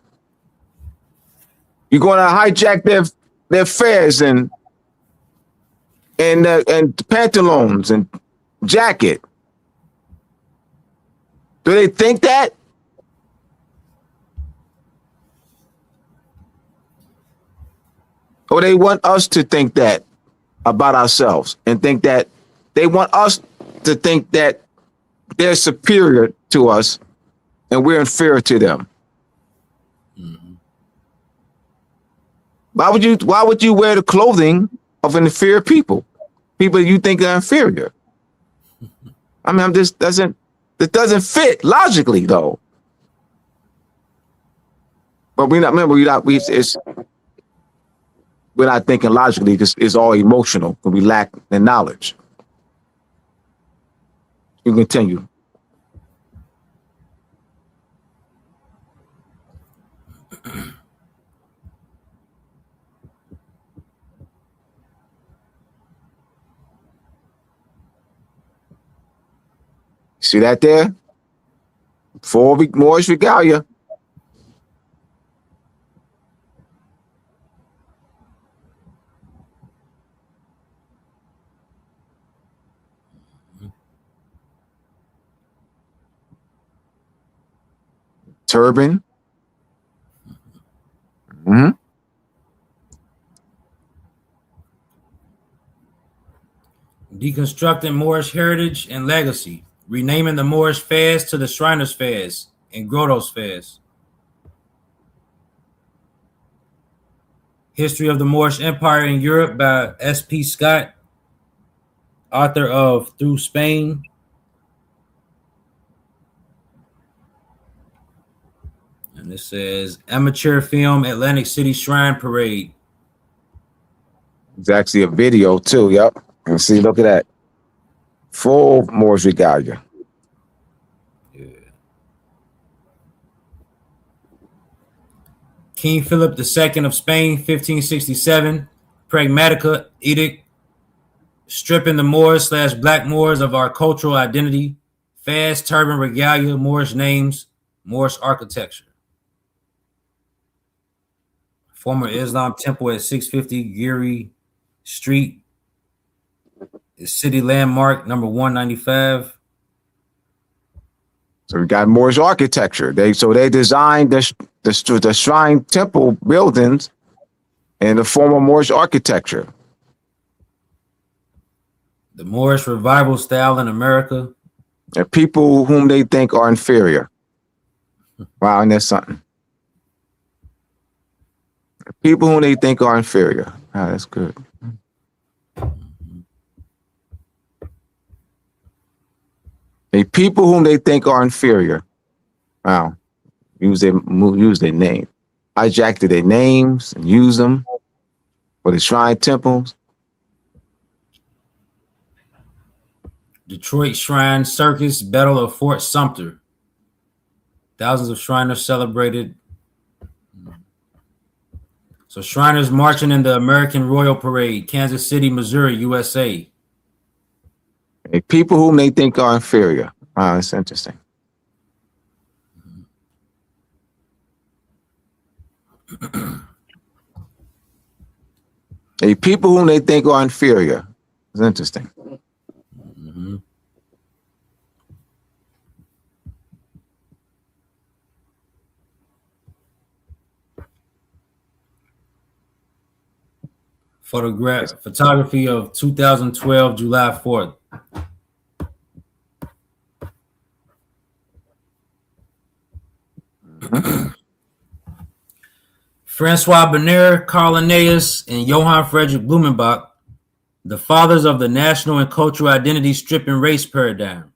you're going to hijack their fares and pantaloons and jacket. Do they think that? Or they want us to think that about ourselves and think that they want us to think that they're superior to us and we're inferior to them? Mm-hmm. Why would you wear the clothing of an inferior people you think are inferior? I mean, it doesn't fit logically though. But we're not thinking logically because it's all emotional because we lack the knowledge. You continue. See that there? Full Moorish regalia. Turban. Mm-hmm. Deconstructing Moorish heritage and legacy, renaming the Moorish fairs to the Shriners Fairs and Grotto's Fairs. History of the Moorish Empire in Europe by S.P. Scott, author of Through Spain. And this says amateur film Atlantic City Shrine Parade. It's actually a video too. Yep. And see, look at that. Full Moorish regalia. Yeah. King Philip II of Spain, 1567, Pragmatica Edict, stripping the Moors / Black Moors of our cultural identity, fast turban regalia, Moorish names, Moorish architecture. Former Islam temple at 650 Geary Street is city landmark number 195. So we got Moorish architecture. They designed the shrine temple buildings in the form of Moorish architecture. The Moorish revival style in America. And people whom they think are inferior. Wow, and that's something. People whom they think are inferior. Ah, that's good. The people whom they think are inferior. Wow. Use their name. Hijacked their names and use them for the shrine temples. Detroit Shrine Circus Battle of Fort Sumter. Thousands of Shriners celebrated. So Shriners marching in the American Royal Parade, Kansas City, Missouri, USA. The people whom they think are inferior. Wow, that's interesting. The people whom they think are inferior. It's interesting. Mm-hmm. Photography of 2012, July 4th. Francois Bernier, Carl Linnaeus, and Johann Friedrich Blumenbach, the fathers of the national and cultural identity stripping race paradigm,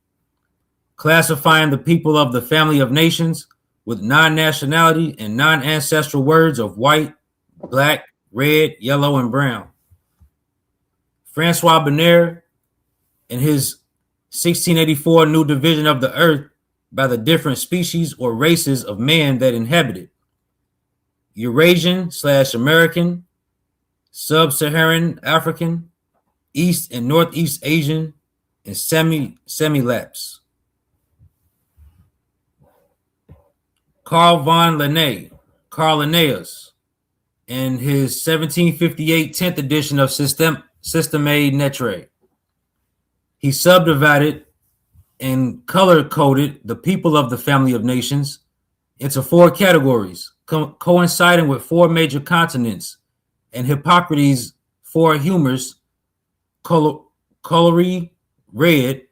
classifying the people of the family of nations with non-nationality and non-ancestral words of white, black, red, yellow, and brown. Francois Bernier, in his 1684 new division of the earth by the different species or races of man that inhabit it: Eurasian / American, Sub-Saharan African, East and Northeast Asian, and semi-lapse. Carl von Linné, Carl Linnaeus, in his 1758 10th edition of Système Lettres, he subdivided and color-coded the people of the family of nations into 4 categories, coinciding with 4 major continents and Hippocrates' 4 humors: cholery, red;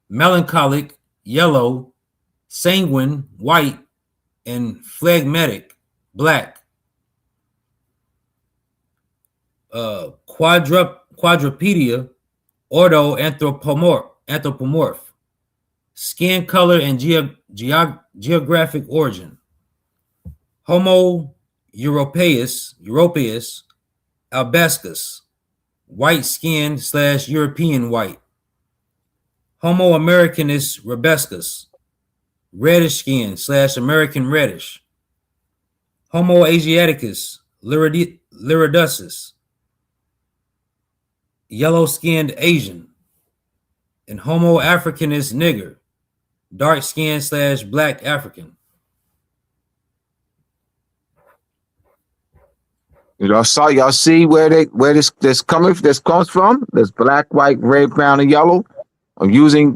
melancholic, yellow; sanguine, white; and phlegmatic, black. Quadrupedea, ordo anthropomorph, skin color and geographic origin. Homo europaeus, albascus, white skin / European white. Homo americanus rebescus, reddish skin / American reddish. Homo asiaticus liridosus, yellow skinned Asian. And Homo africanus nigger, dark skin / black African. Y'all see where this comes from? This black, white, red, brown, and yellow. Of using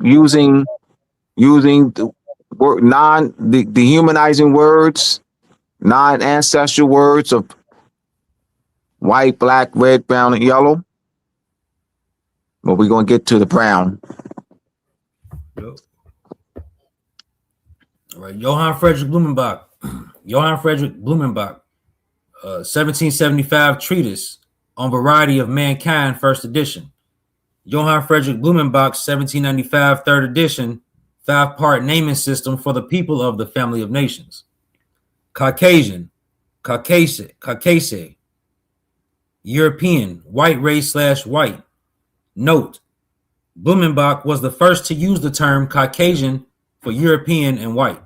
the word dehumanizing words, non-ancestral words of white, black, red, brown, and yellow. But we're gonna get to the brown. Yep. All right, Johann Friedrich Blumenbach. 1775 treatise on variety of mankind, first edition. Johann Friedrich Blumenbach's 1795 third edition, 5-part naming system for the people of the family of nations. Caucasian, Caucase, European, white race / white. Note, Blumenbach was the first to use the term Caucasian for European and white.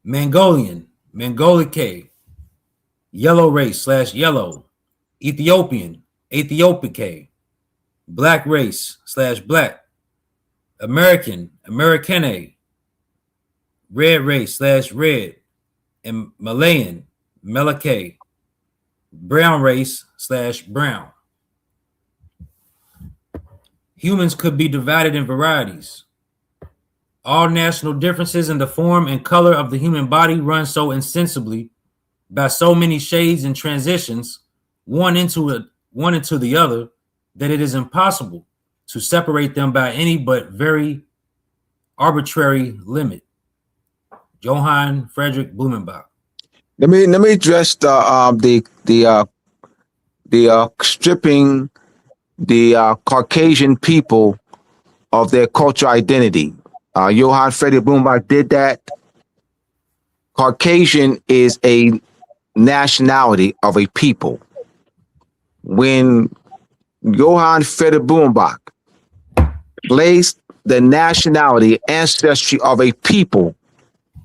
Mongolian, Mongolique, yellow race / yellow. Ethiopian, Ethiopique, black race / black. American, Americane, red race / red. And Malayan, Malake, brown race / brown. Humans could be divided in varieties. All national differences in the form and color of the human body run so insensibly by so many shades and transitions, one into the other, that it is impossible to separate them by any but very arbitrary limit. Johann Friedrich Blumenbach. Let me address the stripping the Caucasian people of their cultural identity. Johann Friedrich Blumenbach did that. Caucasian is a nationality of a people. When Johann Friedrich Blumenbach placed the nationality, ancestry of a people,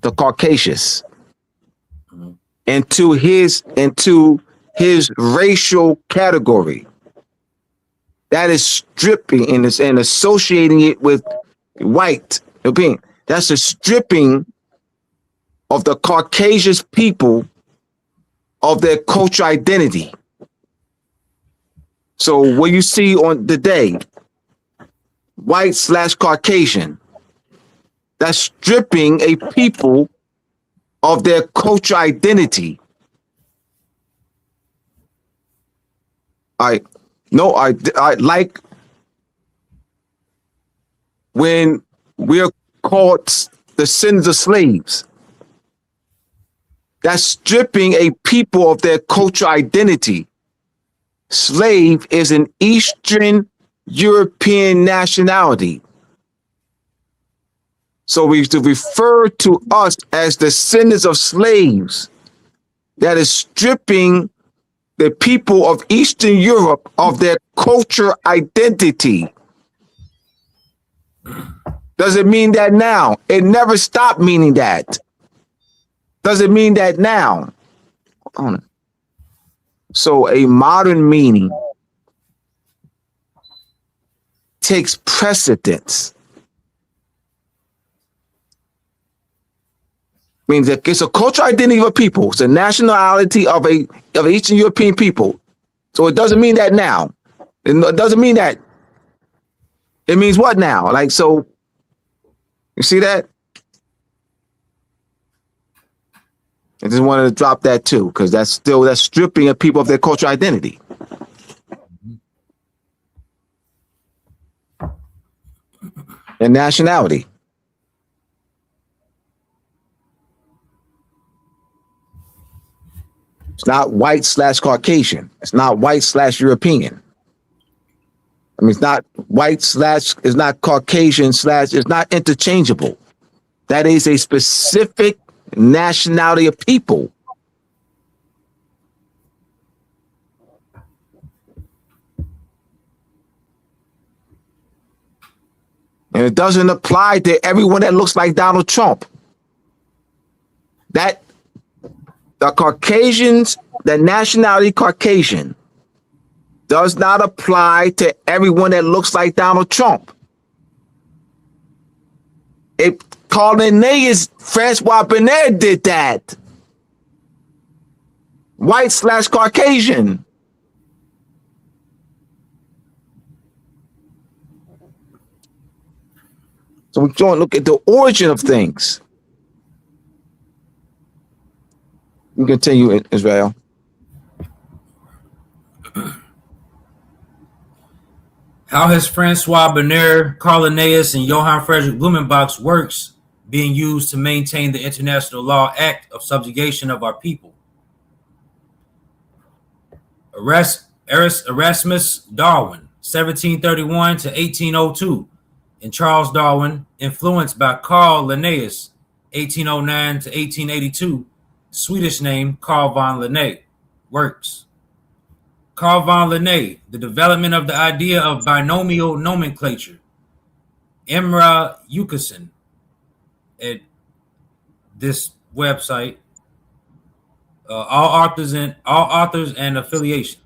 the Caucasus, into his racial category, that is stripping and associating it with white. That's a stripping of the Caucasus people of their cultural identity. So what you see on the day, white / Caucasian, that's stripping a people of their cultural identity. I like when we're called the sins of slaves. That's stripping a people of their cultural identity. Slave is an Eastern European nationality. So we to refer to us as descendants of slaves, that is stripping the people of Eastern Europe of their cultural identity. Does it mean that now? It never stopped meaning that. Does it mean that now? So a modern meaning takes precedence. Means that it's a cultural identity of a people. It's a nationality of Eastern European people. So it doesn't mean that now. It doesn't mean that. It means what now? Like, so you see that? I just wanted to drop that too, because that's stripping of people of their cultural identity. And nationality. It's not white / Caucasian. It's not white / European. I mean, it's not white / it's not Caucasian / it's not interchangeable. That is a specific nationality of people. And it doesn't apply to everyone that looks like Donald Trump. That the Caucasians, the nationality Caucasian, does not apply to everyone that looks like Donald Trump. Cornelius Francois Bernard did that. White/Caucasian. So we don't look at the origin of things. You continue, Israel. How has Francois Bernard, Carl Linnaeus, and Johann Friedrich Blumenbach's works being used to maintain the international law act of subjugation of our people? Erasmus Darwin, 1731 to 1802, and Charles Darwin, influenced by Carl Linnaeus, 1809 to 1882, Swedish name Carl von Linné, works. Carl von Linné, The Development of the Idea of Binomial Nomenclature. Imre Ukeson, at this website. All authors and affiliation.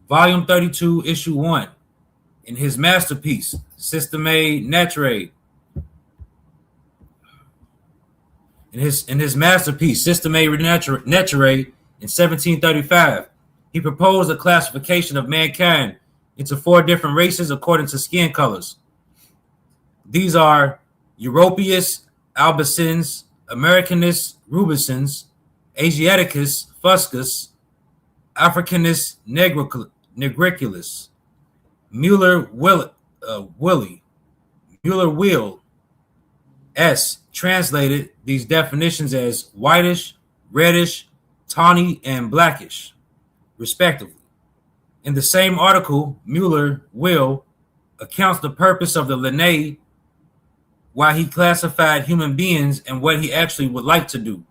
Volume 32, Issue 1. In his masterpiece, Systemae Naturae. In his masterpiece, Systemae Naturae, in 1735, he proposed a classification of mankind into 4 different races according to skin colors. These are Europaeus albicans, Americanus rubicans, Asiaticus fuscus, Africanus negriculus, Mueller-Wheel S. translated these definitions as whitish, reddish, tawny, and blackish, respectively. In the same article, Mueller-Wheel accounts the purpose of the Linné, why he classified human beings, and what he actually would like to do.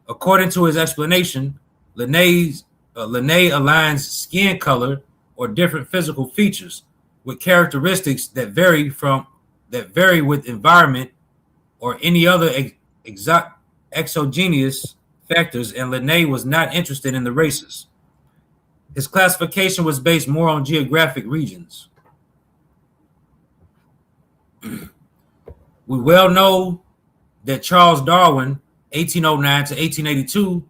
According to his explanation, Linné aligns skin color or different physical features with characteristics that vary with environment or any other exogenous factors, and Linné was not interested in the races. His classification was based more on geographic regions. We well know that Charles Darwin, 1809 to 1882,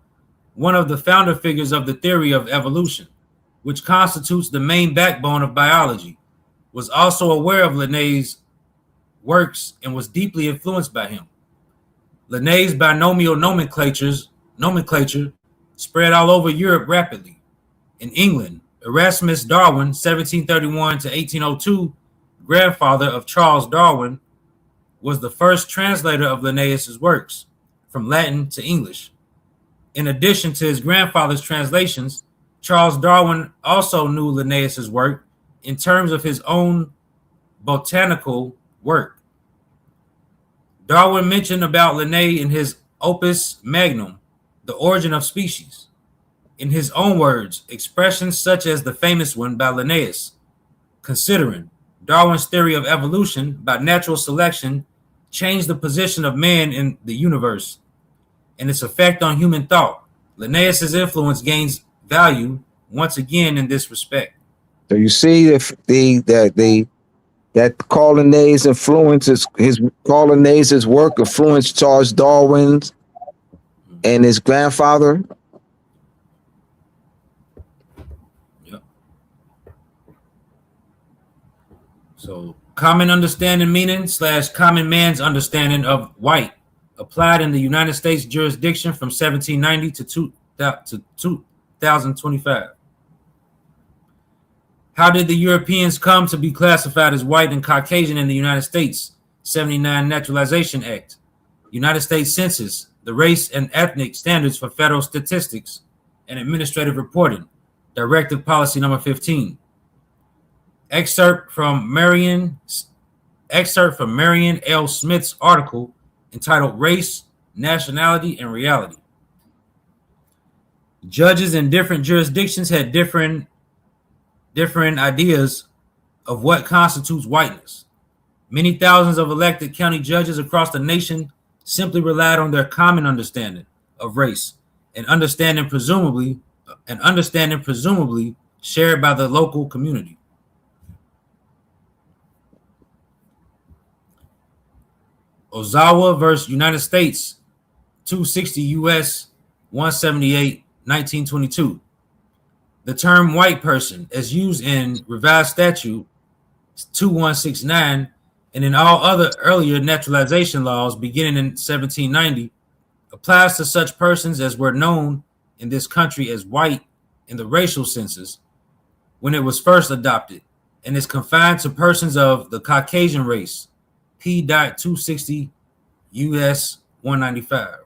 one of the founder figures of the theory of evolution, which constitutes the main backbone of biology, was also aware of Linné's works and was deeply influenced by him. Linné's binomial nomenclature spread all over Europe rapidly. In England, Erasmus Darwin, 1731 to 1802, grandfather of Charles Darwin, was the first translator of Linnaeus's works from Latin to English. In addition to his grandfather's translations, Charles Darwin also knew Linnaeus's work in terms of his own botanical work. Darwin mentioned about Linné in his Opus Magnum, The Origin of Species. In his own words, expressions such as the famous one by Linnaeus, considering Darwin's theory of evolution by natural selection changed the position of man in the universe and its effect on human thought. Linnaeus's influence gains value once again in this respect. So you see that Carl Linnaeus influences Carl Linnaeus's work influenced Charles Darwin's and his grandfather. Yep. So common understanding meaning / common man's understanding of white applied in the United States jurisdiction from 1790 to 2025. How did the Europeans come to be classified as white and Caucasian in the United States? 79 Naturalization Act, United States Census, the Race and Ethnic Standards for Federal Statistics and Administrative Reporting, Directive Policy Number 15. Excerpt from Marion L. Smith's article entitled Race, Nationality, and Reality. Judges in different jurisdictions had different ideas of what constitutes whiteness. Many thousands of elected county judges across the nation simply relied on their common understanding of race, an understanding presumably shared by the local community. Ozawa versus United States, 260 U.S. 178, 1922. The term white person, as used in Revised Statute 2169 and in all other earlier naturalization laws beginning in 1790, applies to such persons as were known in this country as white in the racial census when it was first adopted, and is confined to persons of the Caucasian race, P.260 U.S. 195.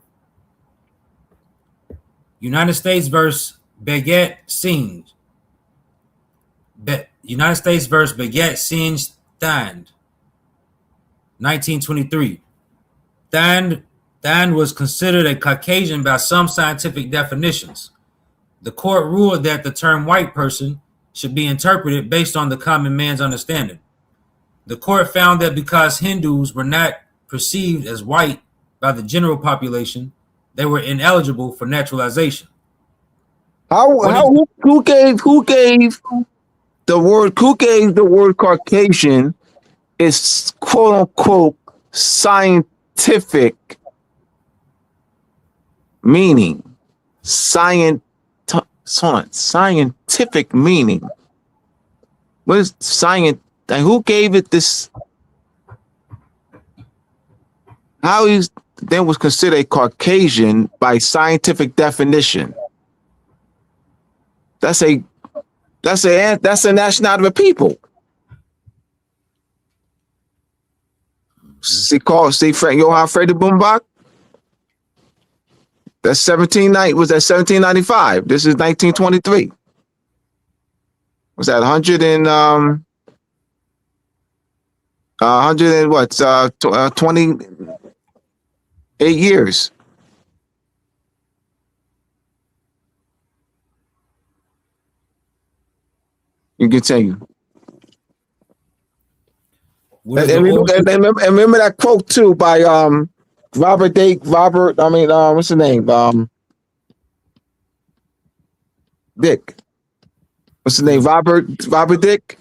United States versus Beget Singh. United States versus Beget Singh Thand, 1923. Thand was considered a Caucasian by some scientific definitions. The court ruled that the term white person should be interpreted based on the common man's understanding. The court found that because Hindus were not perceived as white by the general population, they were ineligible for naturalization. Who gave the word Caucasian its quote unquote scientific meaning? Scientific meaning. What is science? Who gave it this? How is then was considered a Caucasian by scientific definition? That's a nationality of a people. See Frank Johann Friedrich Bumbach. That's 1795. This is 1923. Was that 28 years. You continue. And remember that quote too by what's his name? Dick. What's his name? Robert Dick?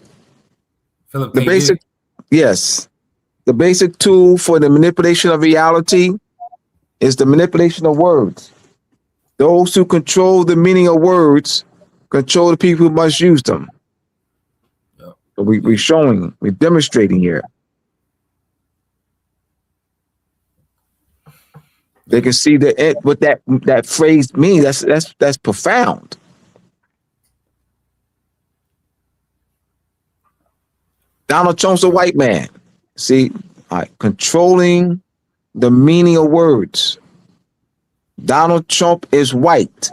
Philip The K. basic Dick. Yes. The basic tool for the manipulation of reality is the manipulation of words. Those who control the meaning of words control the people who must use them. Yep. So we're demonstrating here. They can see what that phrase means. That's profound. Donald Trump's a white man. See, controlling the meaning of words. Donald Trump is white.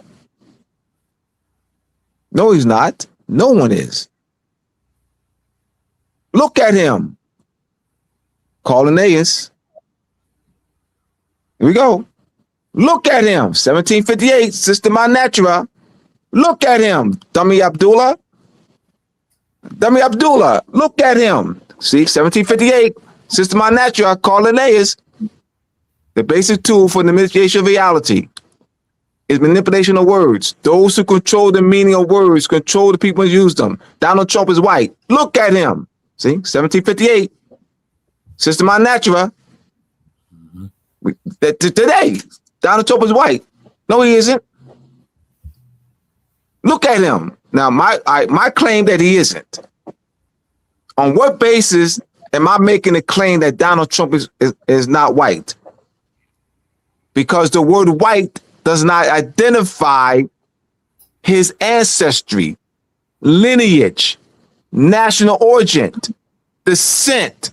No, he's not. No one is. Look at him. Cornelius. Here we go. Look at him. 1758, Systema Natura. Look at him. Dummy Abdullah. Look at him. See, 1758, Systema Natura, Cornelius. The basic tool for the manipulation of reality is manipulation of words. Those who control the meaning of words control the people who use them. Donald Trump is white. Look at him. See, 1758, Systema Natura. Today, Donald Trump is white. No, he isn't. Look at him. Now, my claim that he isn't. On what basis am I making a claim that Donald Trump is not white? Because the word white does not identify his ancestry, lineage, national origin, descent,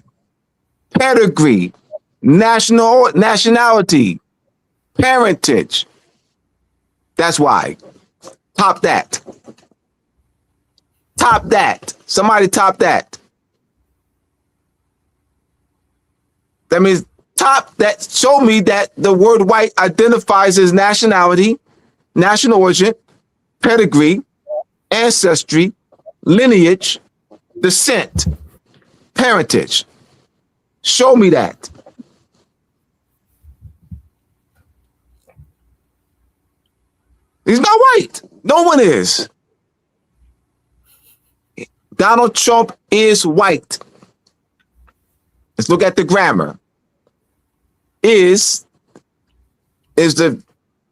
pedigree, nationality, parentage. That's why. Top that. Somebody top that. That means top that. Show me that the word white identifies his nationality, national origin, pedigree, ancestry, lineage, descent, parentage. Show me that. He's not white. No one is. Donald Trump is white. Let's look at the grammar. is the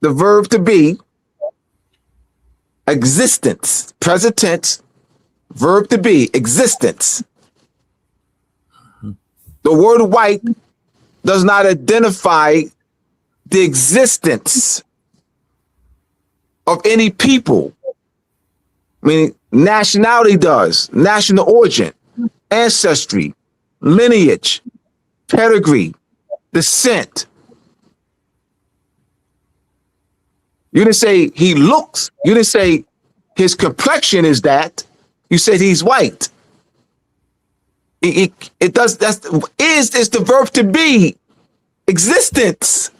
verb to be, existence, present tense, verb to be, existence. The word white does not identify the existence of any people. I mean, nationality does, national origin, ancestry, lineage, pedigree, descent. You didn't say he looks, you didn't say his complexion is that, you said he's white. It does, that's, is the verb to be, existence.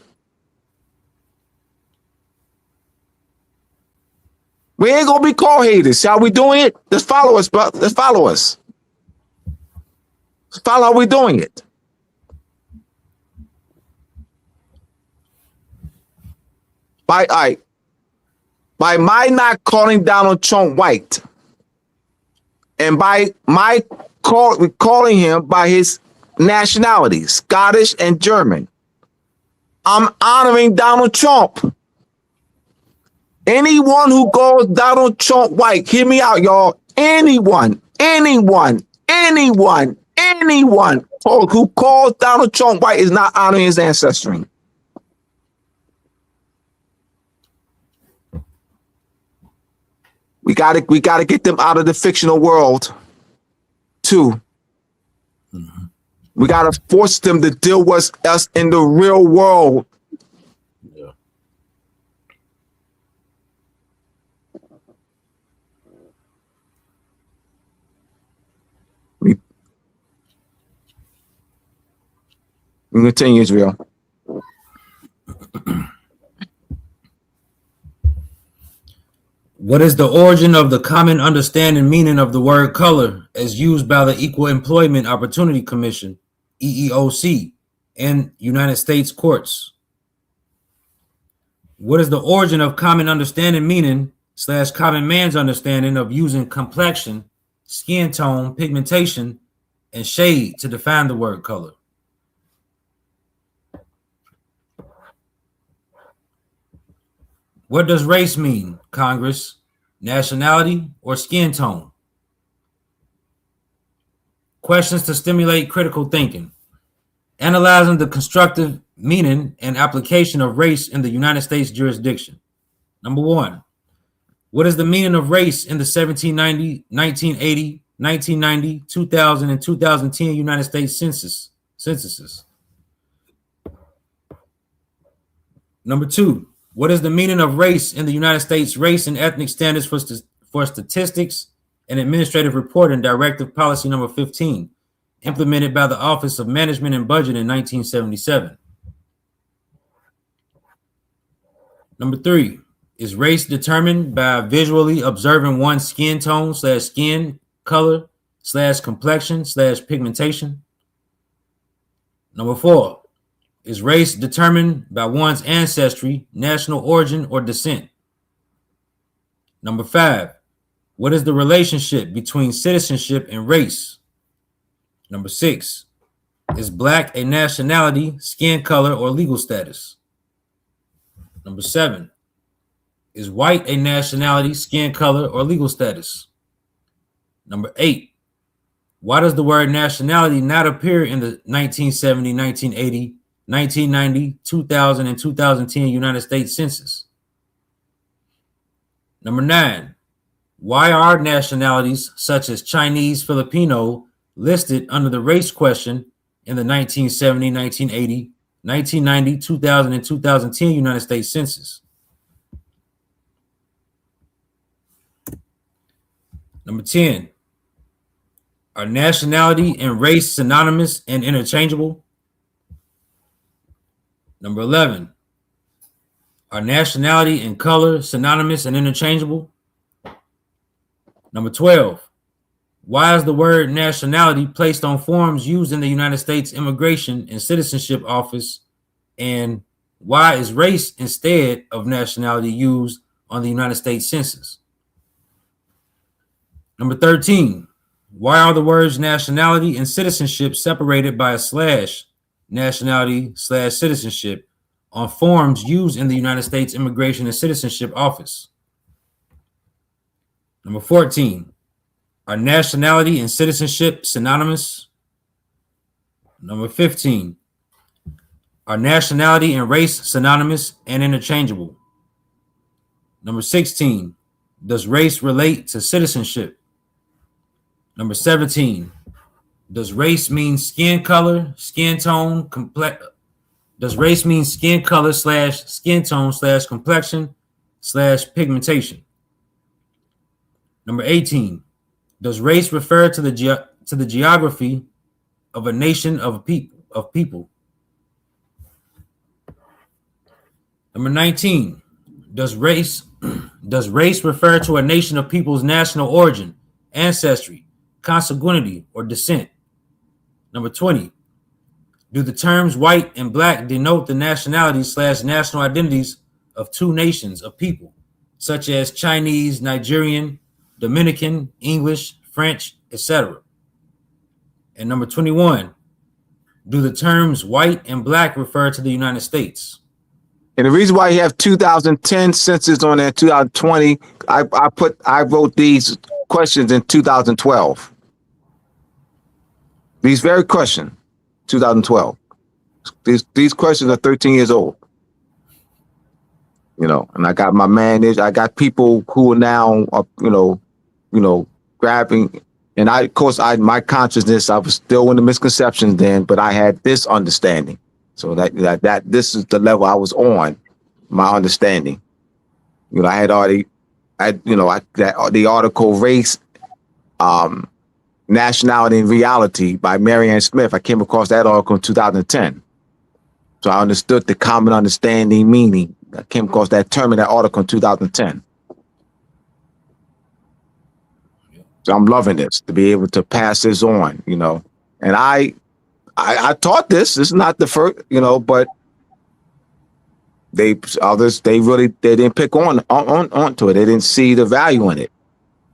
We ain't gonna be called haters. How we doing it? Let's follow us, bro. Let's follow us. Let's follow how we doing it. By my not calling Donald Trump white, and by my calling him by his nationality, Scottish and German, I'm honoring Donald Trump. Anyone who calls Donald Trump white, hear me out, y'all. Anyone who calls Donald Trump white is not honoring his ancestry. We gotta get them out of the fictional world, too. Mm-hmm. We gotta force them to deal with us in the real world. Yeah. We continue, Israel. What is the origin of the common understanding meaning of the word color as used by the Equal Employment Opportunity Commission, EEOC, and United States courts? What is the origin of common understanding meaning / common man's understanding of using complexion, skin tone, pigmentation, and shade to define the word color? What does race mean, Congress? Nationality or skin tone? Questions to stimulate critical thinking. Analyzing the constructive meaning and application of race in the United States jurisdiction. Number 1, what is the meaning of race in the 1790, 1980, 1990, 2000, and 2010 United States censuses? Number 2, what is the meaning of race in the United States Race and Ethnic Standards for Statistics and Administrative Reporting Directive Policy Number 15, implemented by the Office of Management and Budget in 1977? Number 3, is race determined by visually observing one's skin tone / skin color / complexion / pigmentation? Number 4, is race determined by one's ancestry, national origin, or descent? Number 5, what is the relationship between citizenship and race? Number 6, is black a nationality, skin color, or legal status? Number 7, is white a nationality, skin color, or legal status? Number 8, why does the word nationality not appear in the 1970, 1980, 1990, 2000, and 2010 United States Census? Number 9, why are nationalities such as Chinese, Filipino listed under the race question in the 1970, 1980, 1990, 2000, and 2010 United States Census? Number 10, are nationality and race synonymous and interchangeable? Number 11, are nationality and color synonymous and interchangeable? Number 12, why is the word nationality placed on forms used in the United States Immigration and Citizenship Office? And why is race instead of nationality used on the United States Census? Number 13, why are the words nationality and citizenship separated by a slash nationality/citizenship on forms used in the United States Immigration and Citizenship Office. Number 14, are nationality and citizenship synonymous? Number 15, are nationality and race synonymous and interchangeable? Number 16, does race relate to citizenship? Number 17, does race mean skin color, skin tone, does race mean skin color / skin tone / complexion / pigmentation? Number 18, does race refer to the geography of a nation of people? Number 19, does race refer to a nation of people's national origin, ancestry, consanguinity, or descent? Number 20, do the terms white and black denote the nationalities / national identities of two nations of people, such as Chinese, Nigerian, Dominican, English, French, etc.? And number 21, do the terms white and black refer to the United States? And the reason why you have 2010 census on there, 2020, I wrote these questions in 2012. These very questions, 2012. These questions are 13 years old. You know, and I got my managed. I got people who are now, grabbing. And my consciousness, I was still in the misconceptions then, but I had this understanding. So that this is the level I was on, my understanding. You know, I had already, the article Race, Nationality and Reality by Marianne Smith. I came across that article in 2010. So I understood the common understanding meaning. I came across that term in that article in 2010. So I'm loving this, to be able to pass this on, you know. And I taught this. This is not the first, but they didn't pick onto it. They didn't see the value in it.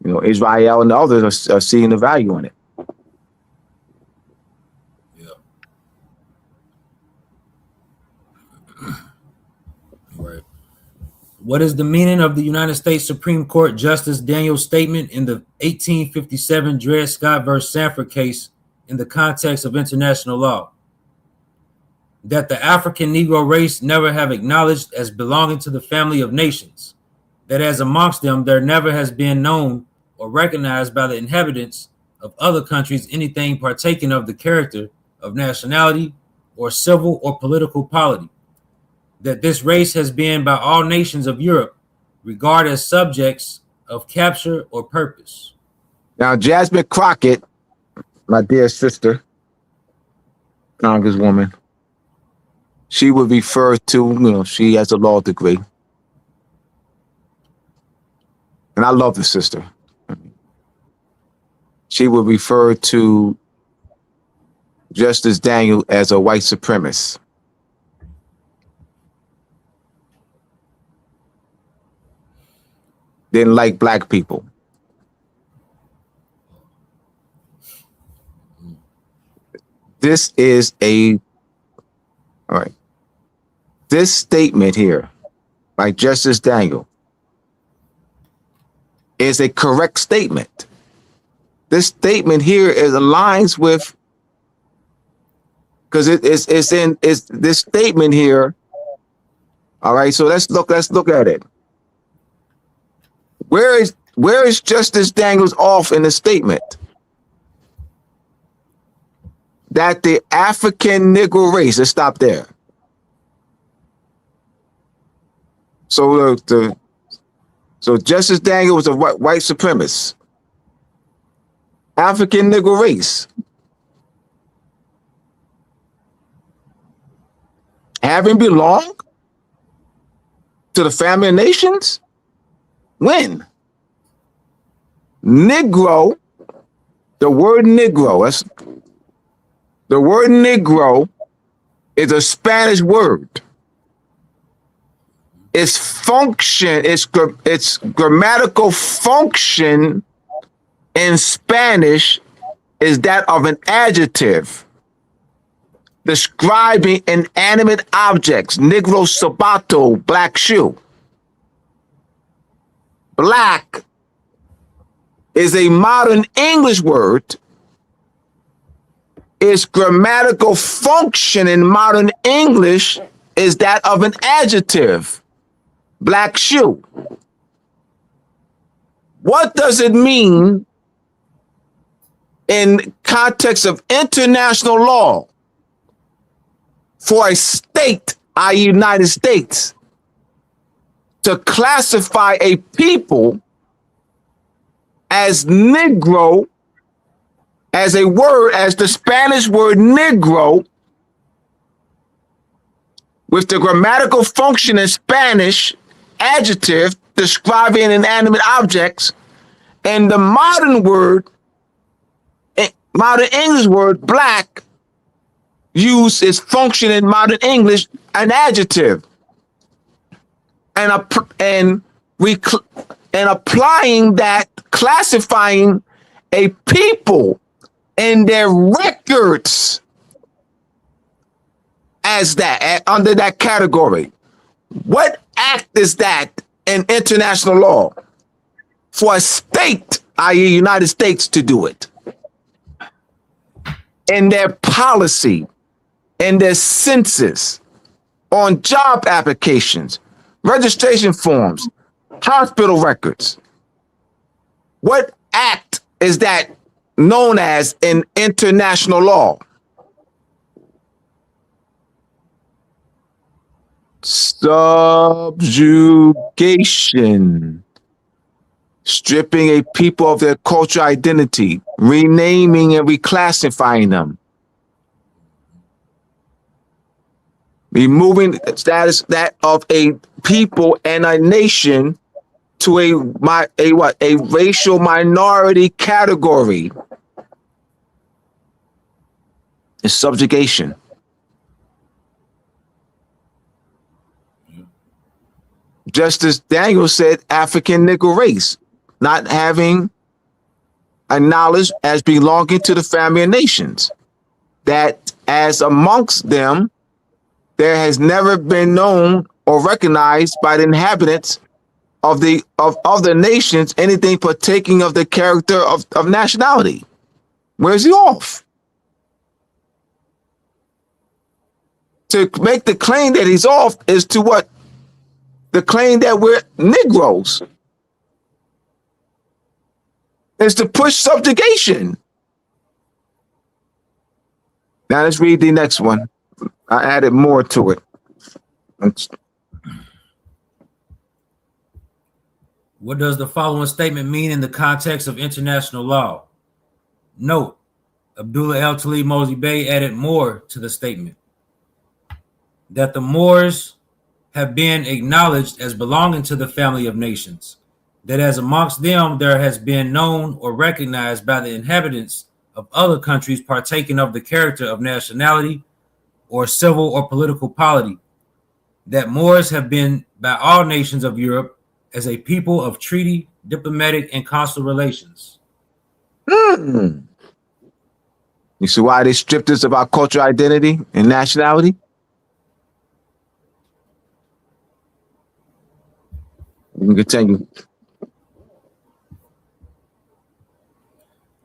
You know, Israel and the others are seeing the value in it. Yeah. Right. What is the meaning of the United States Supreme Court Justice Daniel's statement in the 1857 Dred Scott versus Sanford case in the context of international law? That the African Negro race never have acknowledged as belonging to the family of nations, that as amongst them there never has been known or recognized by the inhabitants of other countries anything partaking of the character of nationality or civil or political polity, that this race has been by all nations of Europe regarded as subjects of capture or purpose. Now, Jasmine Crockett, my dear sister, Congresswoman, she would refer to, she has a law degree. And I love the sister. She would refer to Justice Daniel as a white supremacist. Didn't like black people. This is all right. This statement here by Justice Daniel is a correct statement. This statement here aligns with, because it's this statement here. All right, so let's look at it. Where is Justice Daniels off in the statement? That the African Negro race, let's stop there. So so Justice Daniel was a white supremacist. African Negro race. Having belonged to the family of nations? When? Negro, the word Negro is a Spanish word. Its function, its grammatical function in Spanish is that of an adjective. describing inanimate objects. Negro sabato, black shoe. Black is a modern English word. Its grammatical function in modern English is that of an adjective. Black shoe. What does it mean in context of international law for a state, i.e. United States, to classify a people as Negro, as a word, as the Spanish word Negro, with the grammatical function in Spanish, adjective, describing inanimate objects, and the modern word, modern English word, black, use its function in modern English, an adjective, and applying that, classifying a people and their records as that, under that category. What act is that in international law for a state, i.e. United States, to do it? In their policy, in their census, on job applications, registration forms, hospital records. What act is that known as in international law? Subjugation. Stripping a people of their cultural identity, renaming and reclassifying them. Removing the status that of a people and a nation to a racial minority category is subjugation. Just as Daniel said, African Negro race, not having acknowledged as belonging to the family of nations, that as amongst them, there has never been known or recognized by the inhabitants of the nations anything partaking of the character of nationality. Where's he off? To make the claim that he's off is to what? The claim that we're Negroes. Is to push subjugation. Now let's read the next one. I added more to it. What does the following statement mean in the context of international law? Note, Abdullah L. Talib Mosey Bey added more to the statement. That the Moors have been acknowledged as belonging to the family of nations. That as amongst them there has been known or recognized by the inhabitants of other countries partaking of the character of nationality or civil or political polity. That Moors have been by all nations of Europe as a people of treaty, diplomatic, and consular relations. You see why they stripped us of our cultural identity and nationality? We can continue.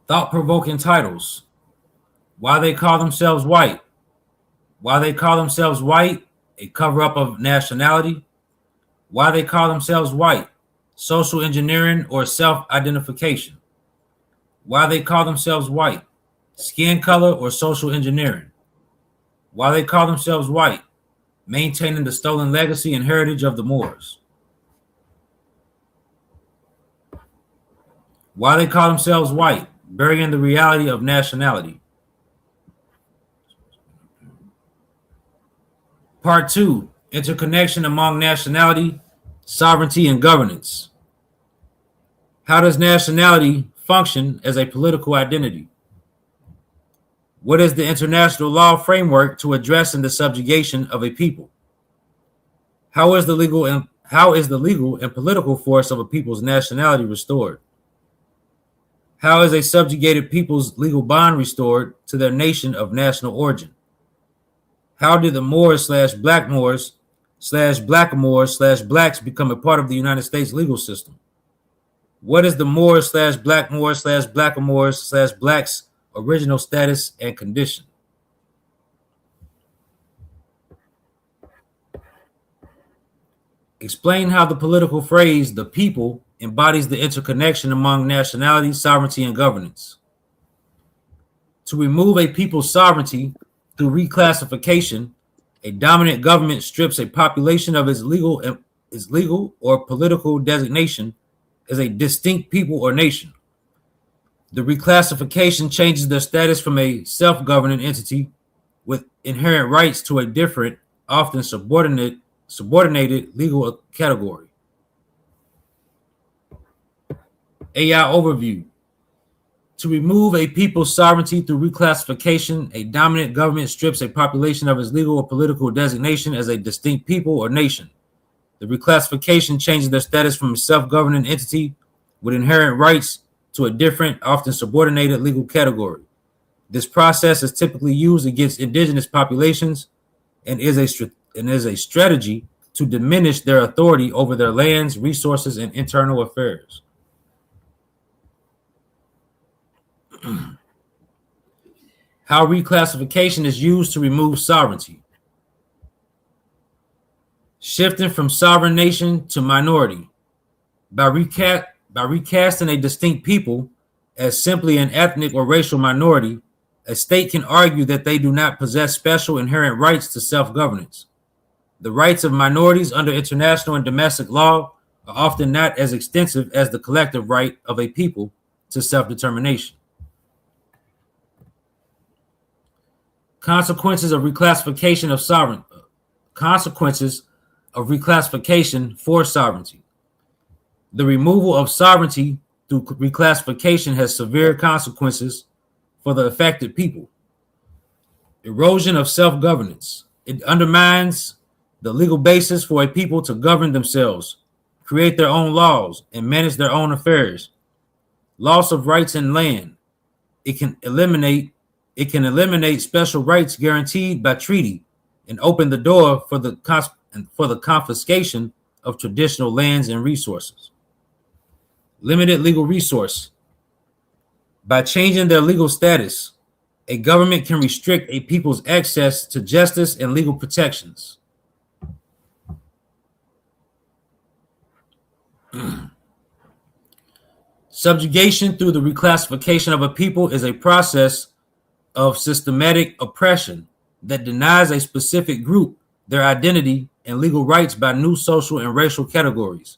Thought-provoking titles. Why they call themselves white. Why they call themselves white, a cover-up of nationality. Why they call themselves white, social engineering or self-identification. Why they call themselves white, skin color or social engineering. Why they call themselves white, maintaining the stolen legacy and heritage of the Moors. Why they call themselves white, burying the reality of nationality. Part 2, interconnection among nationality, sovereignty, and governance. How does nationality function as a political identity? What is the international law framework to addressing the subjugation of a people? How is the legal and political force of a people's nationality restored? How is a subjugated people's legal bond restored to their nation of national origin? How did the Moors slash Black Moors slash Blackamoors slash Blacks become a part of the United States legal system? What is the Moors slash Black Moors slash Blackamoors slash Blacks original status and condition? Explain how the political phrase "the people" embodies the interconnection among nationality, sovereignty, and governance. To remove a people's sovereignty through reclassification, a dominant government strips a population of its legal or political designation as a distinct people or nation. The reclassification changes their status from a self-governing entity with inherent rights to a different, often subordinated legal category. AI overview. To remove a people's sovereignty through reclassification, a dominant government strips a population of its legal or political designation as a distinct people or nation. The reclassification changes their status from a self-governing entity with inherent rights to a different, often subordinated legal category. This process is typically used against indigenous populations and is a strategy to diminish their authority over their lands, resources, and internal affairs. How reclassification is used to remove sovereignty. Shifting from sovereign nation to minority. By recasting a distinct people as simply an ethnic or racial minority, a state can argue that they do not possess special inherent rights to self-governance. The rights of minorities under international and domestic law are often not as extensive as the collective right of a people to self-determination. Consequences of reclassification for sovereignty. The removal of sovereignty through reclassification has severe consequences for the affected people. Erosion of self-governance. It undermines the legal basis for a people to govern themselves, create their own laws, and manage their own affairs. Loss of rights in land. It can eliminate special rights guaranteed by treaty and open the door for the confiscation of traditional lands and resources. Limited legal resource. By changing their legal status, a government can restrict a people's access to justice and legal protections. Subjugation through the reclassification of a people is a process of systematic oppression that denies a specific group their identity and legal rights by new social and racial categories.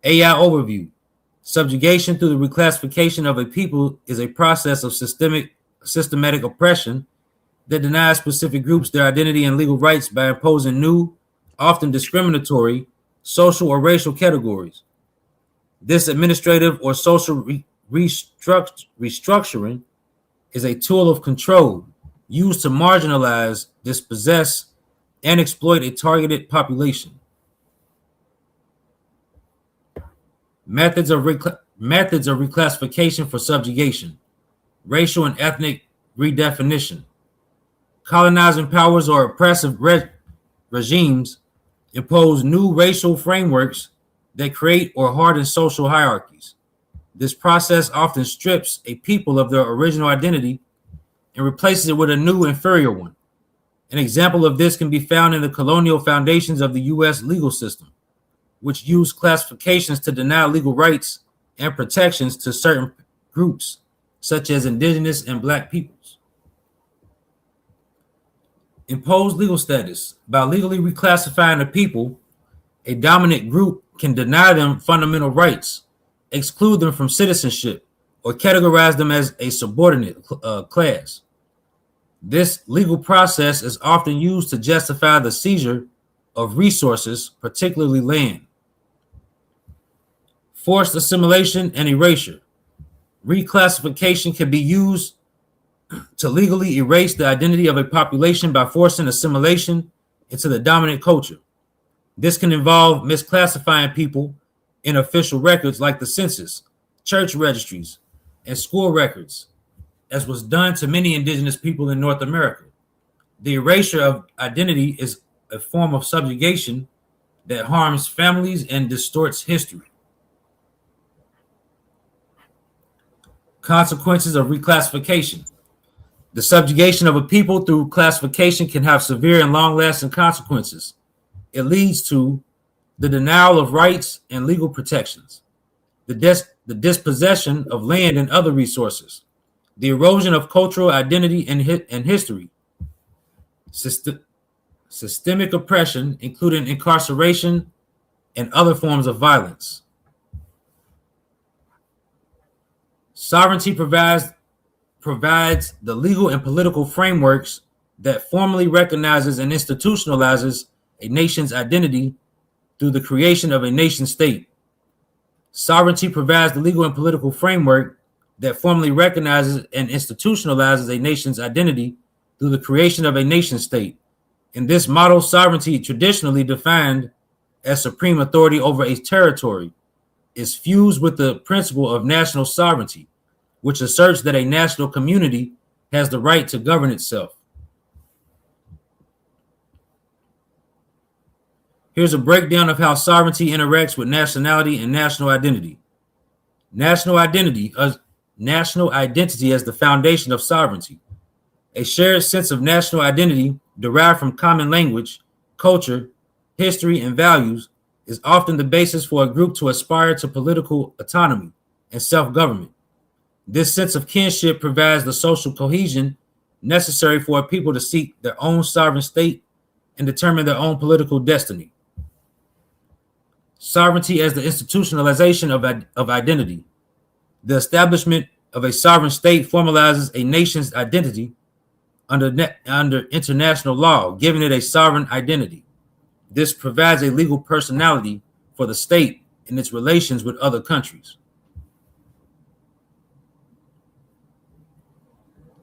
AI overview. Subjugation through the reclassification of a people is a process of systematic oppression that denies specific groups their identity and legal rights by imposing new, often discriminatory, social or racial categories. This administrative or social restructuring is a tool of control used to marginalize, dispossess, and exploit a targeted population. Methods of reclassification for subjugation. Racial and ethnic redefinition. Colonizing powers or oppressive regimes impose new racial frameworks that create or harden social hierarchies. This process often strips a people of their original identity and replaces it with a new, inferior one. An example of this can be found in the colonial foundations of the U.S. legal system, which used classifications to deny legal rights and protections to certain groups, such as indigenous and Black peoples. Imposed legal status. By legally reclassifying a people, a dominant group can deny them fundamental rights, exclude them from citizenship, or categorize them as a subordinate class. This legal process is often used to justify the seizure of resources, particularly land. Forced assimilation and erasure. Reclassification can be used to legally erase the identity of a population by forcing assimilation into the dominant culture. This can involve misclassifying people in official records like the census, church registries, and school records, as was done to many indigenous people in North America. The erasure of identity is a form of subjugation that harms families and distorts history. Consequences of reclassification. The subjugation of a people through classification can have severe and long-lasting consequences. It leads to the denial of rights and legal protections, the dispossession of land and other resources, the erosion of cultural identity and history, systemic oppression, including incarceration and other forms of violence. Sovereignty provides the legal and political frameworks that formally recognizes and institutionalizes a nation's identity through the creation of a nation state. Sovereignty provides the legal and political framework that formally recognizes and institutionalizes a nation's identity through the creation of a nation state. In this model, sovereignty, traditionally defined as supreme authority over a territory, is fused with the principle of national sovereignty, which asserts that a national community has the right to govern itself. Here's a breakdown of how sovereignty interacts with nationality and national identity. National identity as the foundation of sovereignty. A shared sense of national identity derived from common language, culture, history, and values is often the basis for a group to aspire to political autonomy and self-government. This sense of kinship provides the social cohesion necessary for a people to seek their own sovereign state and determine their own political destiny. Sovereignty as the institutionalization of identity. The establishment of a sovereign state formalizes a nation's identity under international law, giving it a sovereign identity. This provides a legal personality for the state in its relations with other countries.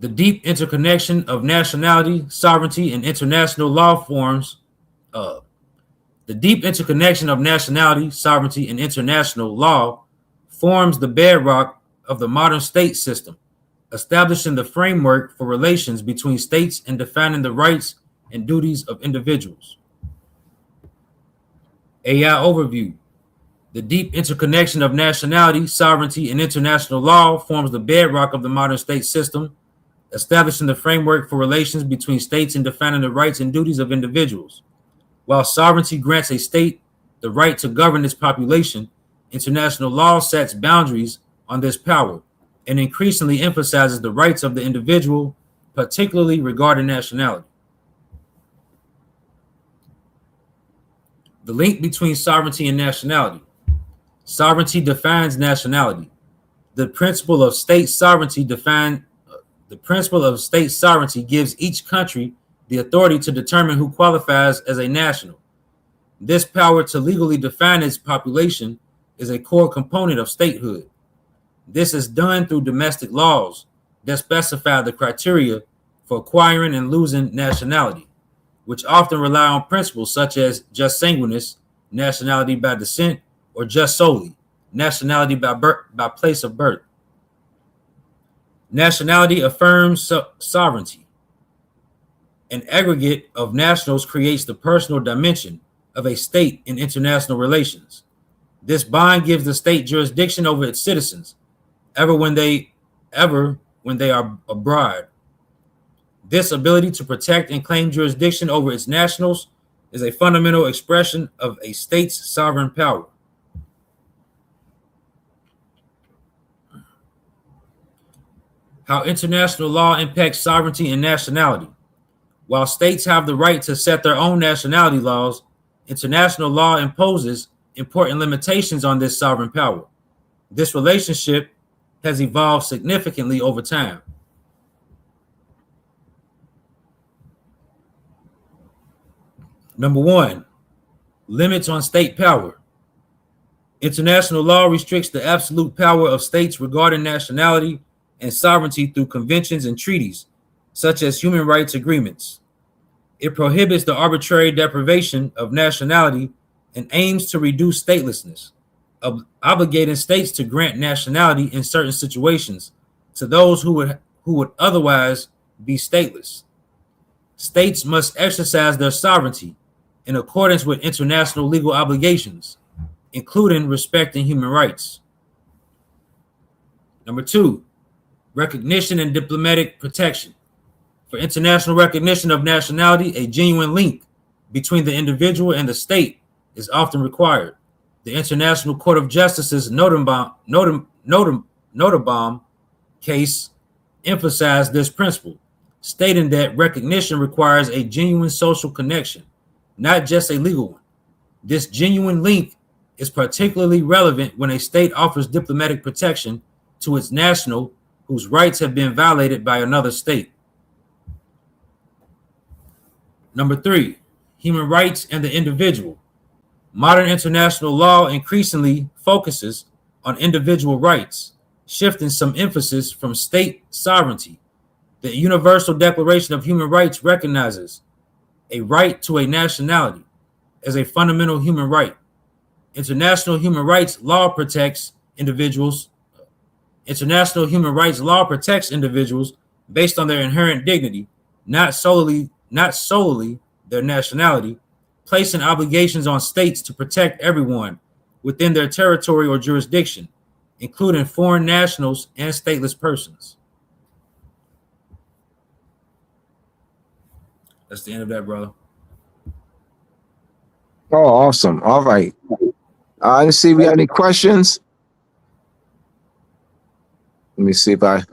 The deep interconnection of nationality, sovereignty, and international law forms the bedrock of the modern state system, establishing the framework for relations between states and defining the rights and duties of individuals. AI overview. The deep interconnection of nationality, sovereignty, and international law forms the bedrock of the modern state system, establishing the framework for relations between states and defining the rights and duties of individuals. While sovereignty grants a state the right to govern its population, international law sets boundaries on this power and increasingly emphasizes the rights of the individual, particularly regarding nationality. The link between sovereignty and nationality. Sovereignty defines nationality. The principle of state sovereignty gives each country the authority to determine who qualifies as a national. This power to legally define its population is a core component of statehood. This is done through domestic laws that specify the criteria for acquiring and losing nationality, which often rely on principles such as jus sanguinis, nationality by descent, or jus soli, nationality by place of birth. Nationality affirms sovereignty. An aggregate of nationals creates the personal dimension of a state in international relations. This bond gives the state jurisdiction over its citizens, ever when they are abroad. This ability to protect and claim jurisdiction over its nationals is a fundamental expression of a state's sovereign power. How international law impacts sovereignty and nationality. While states have the right to set their own nationality laws, international law imposes important limitations on this sovereign power. This relationship has evolved significantly over time. Number one, limits on state power. International law restricts the absolute power of states regarding nationality and sovereignty through conventions and treaties, such as human rights agreements. It prohibits the arbitrary deprivation of nationality and aims to reduce statelessness, obligating states to grant nationality in certain situations to those who would otherwise be stateless. States must exercise their sovereignty in accordance with international legal obligations, including respecting human rights. Number 2, recognition and diplomatic protection. For international recognition of nationality, a genuine link between the individual and the state is often required. The International Court of Justice's Notenbaum case emphasized this principle, stating that recognition requires a genuine social connection, not just a legal one. This genuine link is particularly relevant when a state offers diplomatic protection to its national whose rights have been violated by another state. Number 3, human rights and the individual. Modern international law increasingly focuses on individual rights, shifting some emphasis from state sovereignty. The Universal Declaration of Human Rights recognizes a right to a nationality as a fundamental human right. International human rights law protects individuals. International human rights law protects individuals based on their inherent dignity, not solely their nationality, placing obligations on states to protect everyone within their territory or jurisdiction, including foreign nationals and stateless persons. That's the end of that, brother. Oh, awesome. All right. Let's see if we have any questions. Let me see if I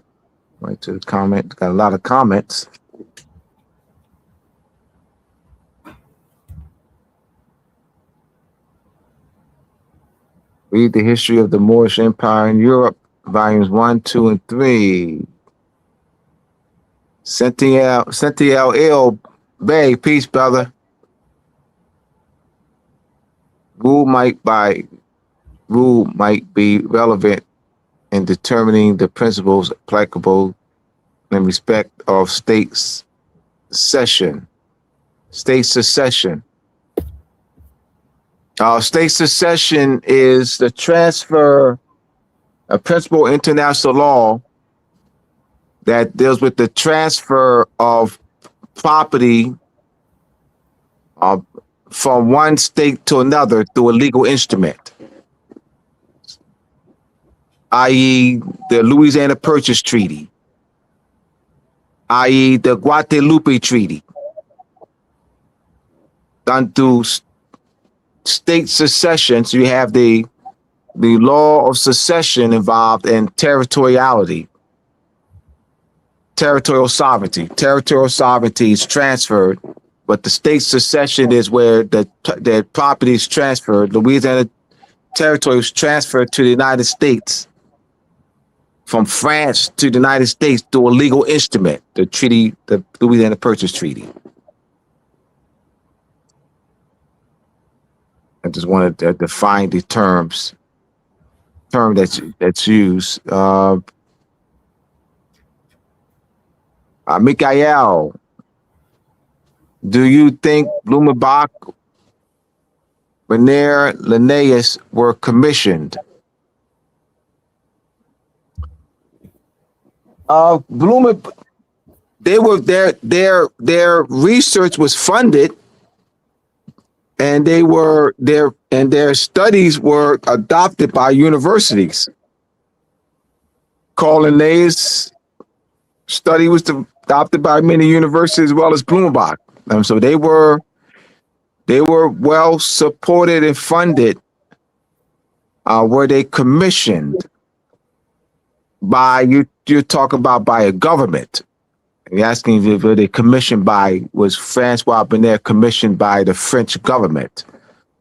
write to the comment. Got a lot of comments. Read the history of the Moorish Empire in Europe, volumes 1, 2, and 3. Cynthia L. Bay, peace, brother. Rule might be relevant in determining the principles applicable in respect of state secession. State secession. State secession is the transfer of principal international law that deals with the transfer of property from one state to another through a legal instrument, i.e. the Louisiana Purchase Treaty, i.e. the Guadalupe Treaty, done through state secession. So you have the law of secession involved in territoriality, territorial sovereignty. Territorial sovereignty is transferred, but the state secession is where the property is transferred. Louisiana territory is transferred to the United States from France to the United States through a legal instrument, the treaty, the Louisiana Purchase Treaty. I just wanted to define the term that's used. Mikael, do you think Blumenbach, Renier, Linnaeus were commissioned? They were their research was funded, and their studies were adopted by universities. Carl Linnaeus' study was adopted by many universities as well as Blumenbach. So they were well supported and funded. Were they commissioned by you're talking about by a government? You're asking if were they commissioned by, was Francois Bonner commissioned by the French government?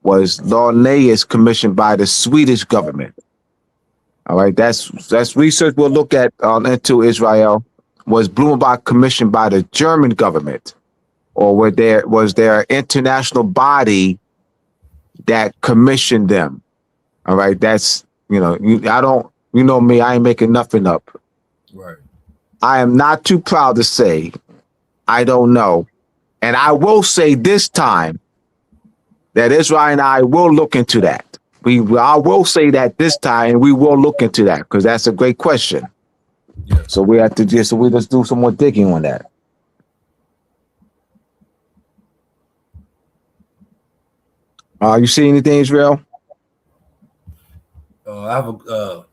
Was Linnaeus commissioned by the Swedish government? All right, that's research we'll look at into Israel. Was Blumenbach commissioned by the German government, or was there an international body that commissioned them? All right, that's you know me, I ain't making nothing up. Right. I am not too proud to say I don't know, and I will say this time that Israel and I will look into that. I will say that this time, and we will look into that because that's a great question. Yeah. So we have to just do some more digging on that. You see anything, Israel? I have a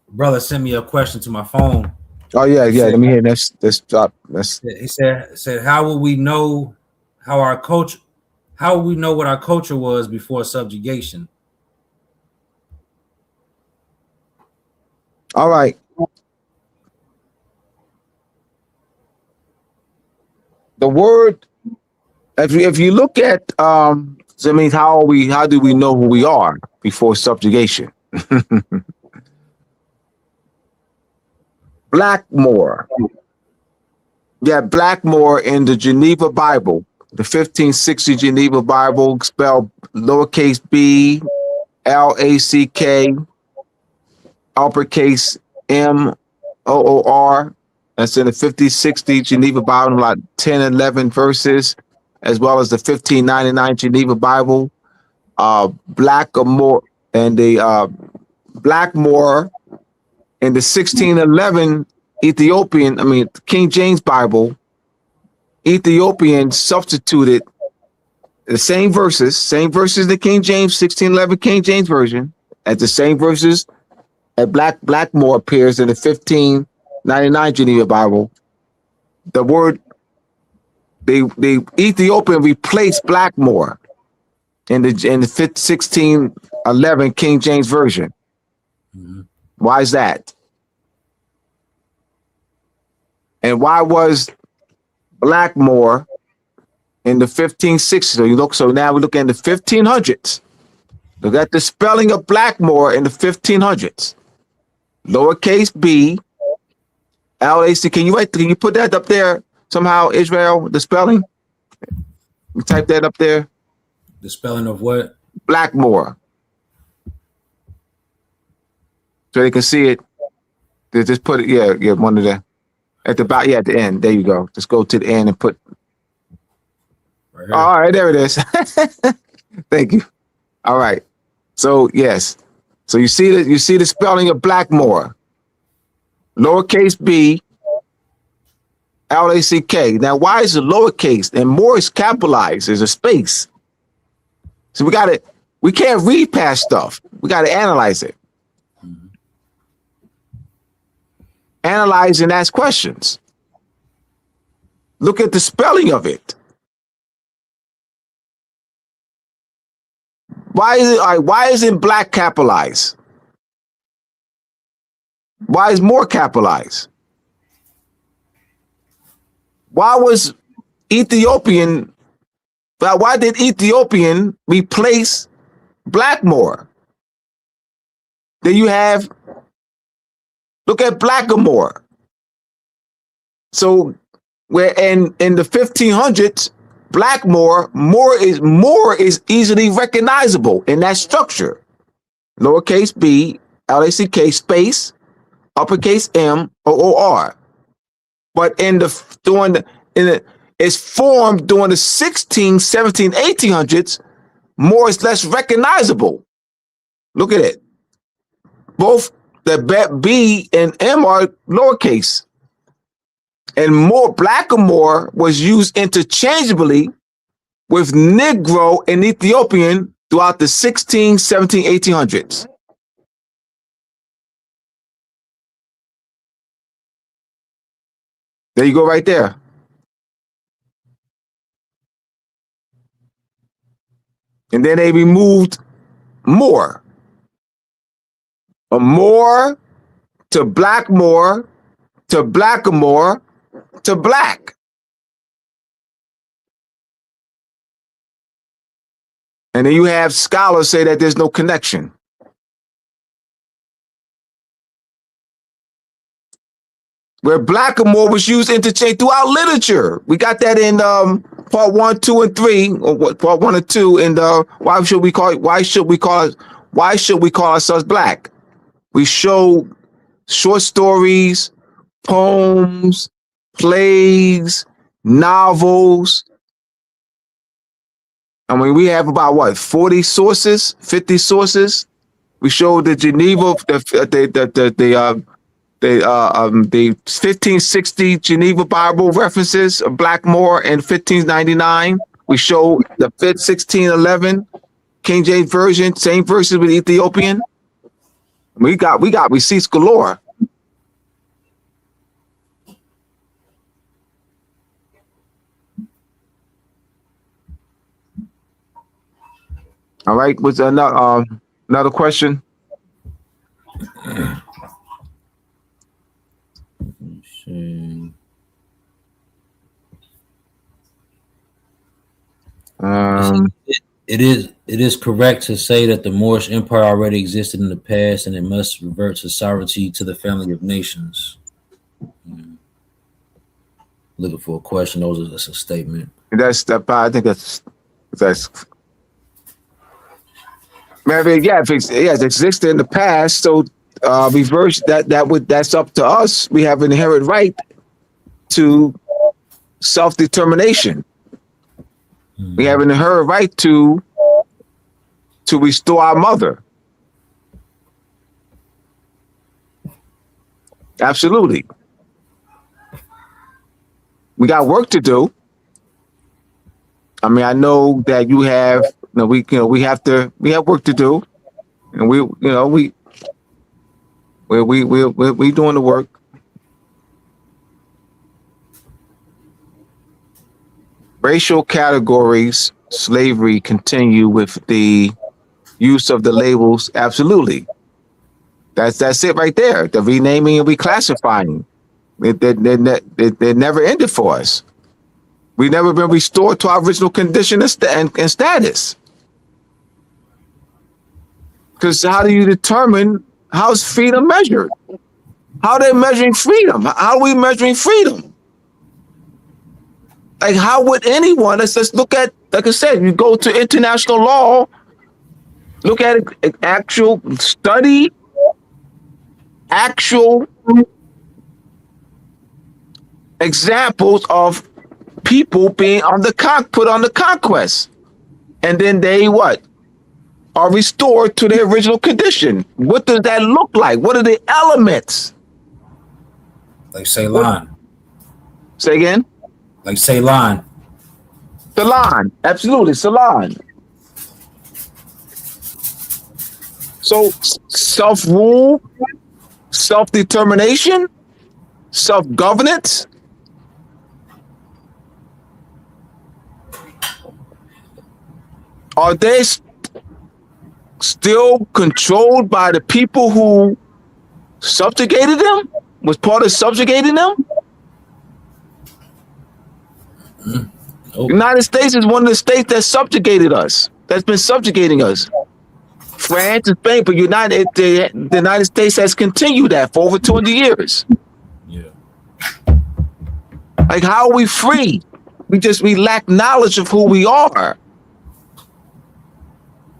brother sent me a question to my phone. Oh yeah. Let me hear this. He said, how will we know how our culture? How will we know what our culture was before subjugation? All right. The word, if you look at, so it means how do we know who we are before subjugation? Blackmore. Yeah, Blackmore in the Geneva Bible, the 1560 Geneva Bible, spelled lowercase b, L-A-C-K, uppercase M-O-O-R. That's in the 5060 Geneva Bible, like 10, 11 verses, as well as the 1599 Geneva Bible. Blackmore and the Blackmore in the 1611 King James Bible, Ethiopian substituted the same verses the King James 1611 King James Version, at the same verses at Blackmore appears in the 1599 Geneva Bible. The word the Ethiopian replaced Blackmore in the 1611 King James Version. Mm-hmm. Why is that? And why was Blackmore in the 1560s? So now we look in the 1500s. Look at the spelling of Blackmore in the 1500s. Lowercase b, L-A-C. Can you put that up there somehow, Israel? The spelling. You type that up there. The spelling of what? Blackmore. So they can see it. They just put it. Yeah. One of the at the end. There you go. Just go to the end and put. Right here. All right, there it is. Thank you. All right. So yes. So you see the spelling of Blackmore. Lowercase b, L-A-C-K. Now, why is it lowercase and more is capitalized? There's a space. So we can't read past stuff. We got to analyze it. Mm-hmm. Analyze and ask questions. Look at the spelling of it. Why isn't black capitalized? Why is more capitalized? Why did Ethiopian replace Blackmore? Then you have, look at Blackamore. So where in the 1500s, Blackmore, more is easily recognizable in that structure. Lowercase b, L-A-C-K, space, uppercase M-O-O-R. But it's formed during the 16, 17, 1800s, more is less recognizable. Look at it. Both the B and M are lowercase. And Blackamore was used interchangeably with Negro and Ethiopian throughout the 16, 17, 1800s. There you go right there. And then they removed more. A more to Blackmore to Blackamore to black. And then you have scholars say that there's no connection. Where Blackamore was used interchange throughout literature. We got that in part 1, 2, and 3, or part 1 and 2. And why should we call ourselves black? We show short stories, poems, plays, novels. I mean, we have about 40 sources, 50 sources. We show the Geneva, the 1560 Geneva Bible references of Blackmore in 1599. We show the 1611 King James Version, same verses with Ethiopian. We got receipts galore. All right, was another question? It is correct to say that the Moorish Empire already existed in the past, and it must revert to sovereignty to the family of nations. Looking for a question. That's a statement. That's that. I think that's. Maybe yeah. If it's existed in the past, so reverse that. That's up to us. We have an inherent right to self-determination. We have an inherent right to restore our mother. Absolutely. We got work to do. I mean, I know that you have, we have work to do, and we doing the work. Racial categories, slavery continue with the use of the labels. Absolutely. That's it right there. The renaming and reclassifying. It never ended for us. We've never been restored to our original condition and status. Because how do you determine how's freedom measured? How are they measuring freedom? How are we measuring freedom? Like, how would anyone, let's just look at, like I said, you go to international law, look at actual study, actual examples of people being put on the conquest. And then they are restored to their original condition. What does that look like? What are the elements? Like Ceylon. Say again? Like Ceylon. Ceylon, absolutely, Ceylon. So self-rule, self-determination, self-governance. Are they still controlled by the people who subjugated them? Was part of subjugating them? The United States is one of the states that subjugated us, that's been subjugating us. France and Spain, but the United States has continued that for over 200 years. Yeah. Like, how are we free? We lack knowledge of who we are.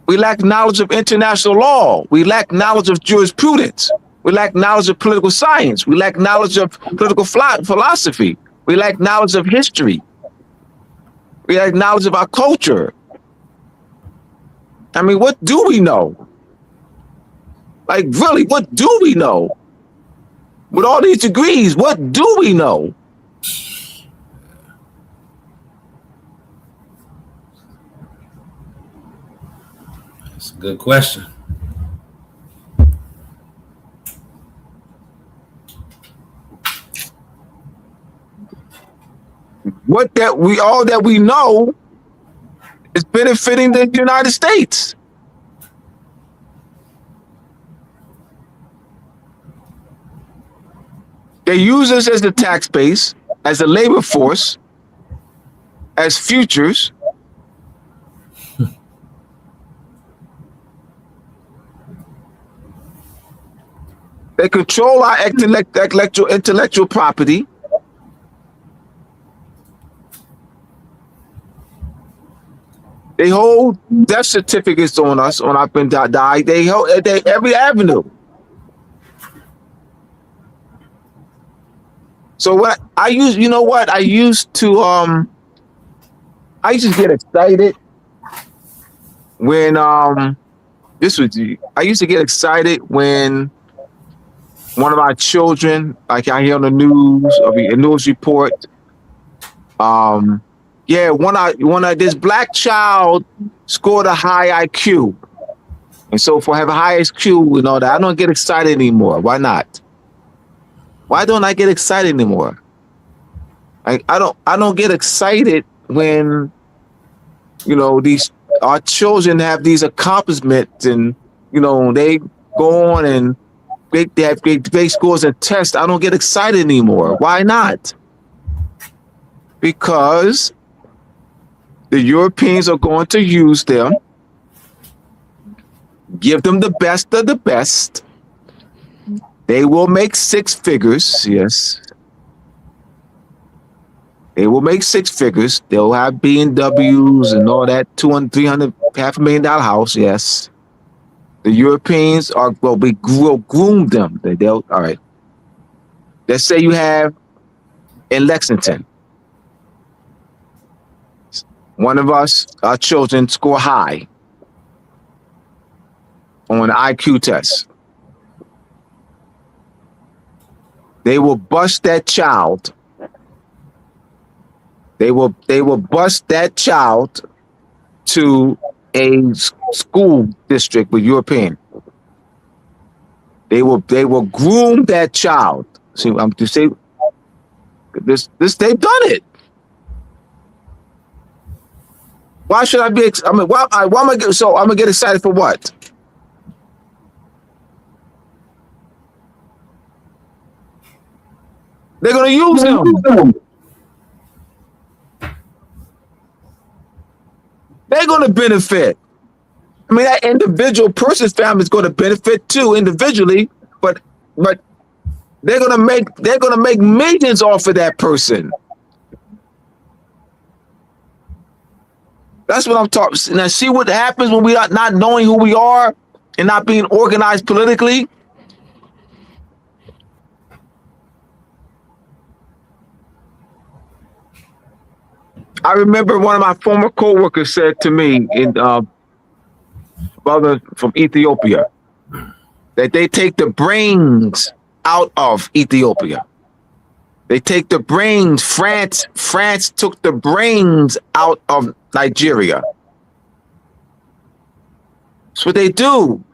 We lack knowledge of international law. We lack knowledge of jurisprudence. We lack knowledge of political science. We lack knowledge of political philosophy. We lack knowledge of history. We lack knowledge of our culture. I mean, what do we know? Like, really, what do we know? With all these degrees, what do we know? That's a good question. All that we know is benefiting the United States. They use us as the tax base, as a labor force, as futures. They control our intellectual property. They hold death certificates on us, on our been died. They hold every avenue. So what I used to get excited when I used to get excited when one of my children, like I hear on the news, or a news report, Yeah, this black child scored a high IQ. And so for having high IQ and all that, I don't get excited anymore. Why not? Why don't I get excited anymore? I don't get excited when, our children have these accomplishments and, they go on and they have great scores and tests. I don't get excited anymore. Why not? Because the Europeans are going to use them, give them the best of the best. They will make six figures, yes. They will make six figures. They'll have BMWs and all that, 200, 300, $500,000 house, yes. The Europeans will groom them. All right. Let's say you have in Lexington, one of our children score high on an IQ test. They will bust that child. They will bust that child to a school district with European. They will groom that child. See, I'm to say this. They've done it. Why should I be? Why am I get? So I'm gonna get excited for what? They're gonna use him. They're gonna benefit. I mean, that individual person's family is going to benefit too individually, but they're gonna make millions off of that person. That's what I'm talking. Now, see what happens when we are not knowing who we are and not being organized politically. I remember one of my former co-workers said to me, brother from Ethiopia, that they take the brains out of Ethiopia. They take the brains. France took the brains out of Nigeria. That's what they do.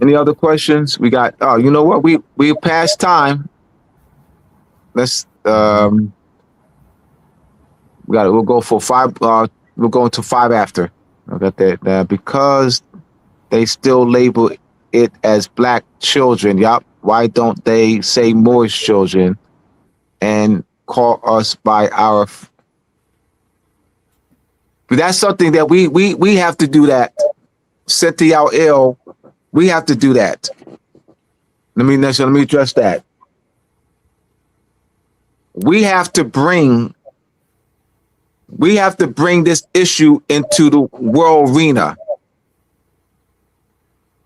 Any other questions? We got. Oh, you know what? We passed time. Let's. We'll go for 5. We'll go into 5 after. I got that. Because they still label it as black children. Yup. Why don't they say Moorish children and call us by our? But that's something that we have to do. That Cynthia L. We have to do that. Let me address that. We have to bring this issue into the world arena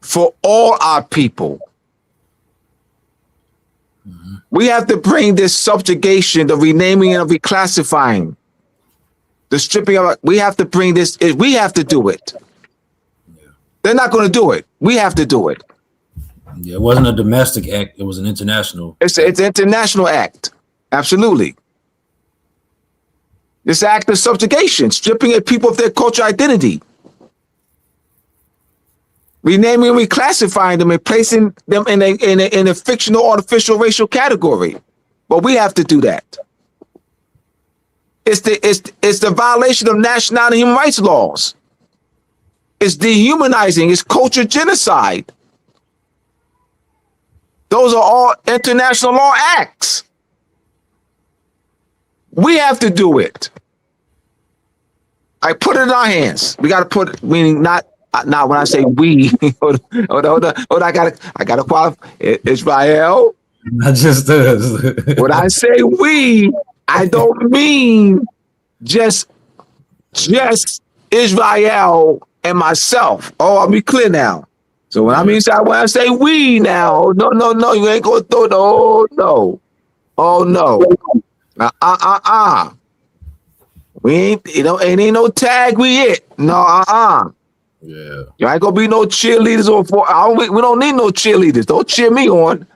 for all our people. Mm-hmm. We have to bring this subjugation, the renaming and reclassifying, the stripping of. We have to bring this. We have to do it. They're not going to do it. We have to do it. Yeah, it wasn't a domestic act. It was an international. It's an international act. Absolutely. This act of subjugation, stripping at people of their cultural identity, renaming and reclassifying them and placing them in a fictional, artificial racial category. But we have to do that. It's the violation of national and human rights laws. It's dehumanizing. It's culture genocide. Those are all international law acts. We have to do it. I put it in our hands. We got to put it, meaning not when I say we. hold on. I gotta qualify. Israel. Not just us. When I say we, I don't mean just Israel and myself. Oh, I'll be clear now. So when I say we now, no, you ain't gonna throw no. Oh no. We ain't, it ain't no tag we it. No, Yeah. You ain't gonna be no cheerleaders we don't need no cheerleaders. Don't cheer me on.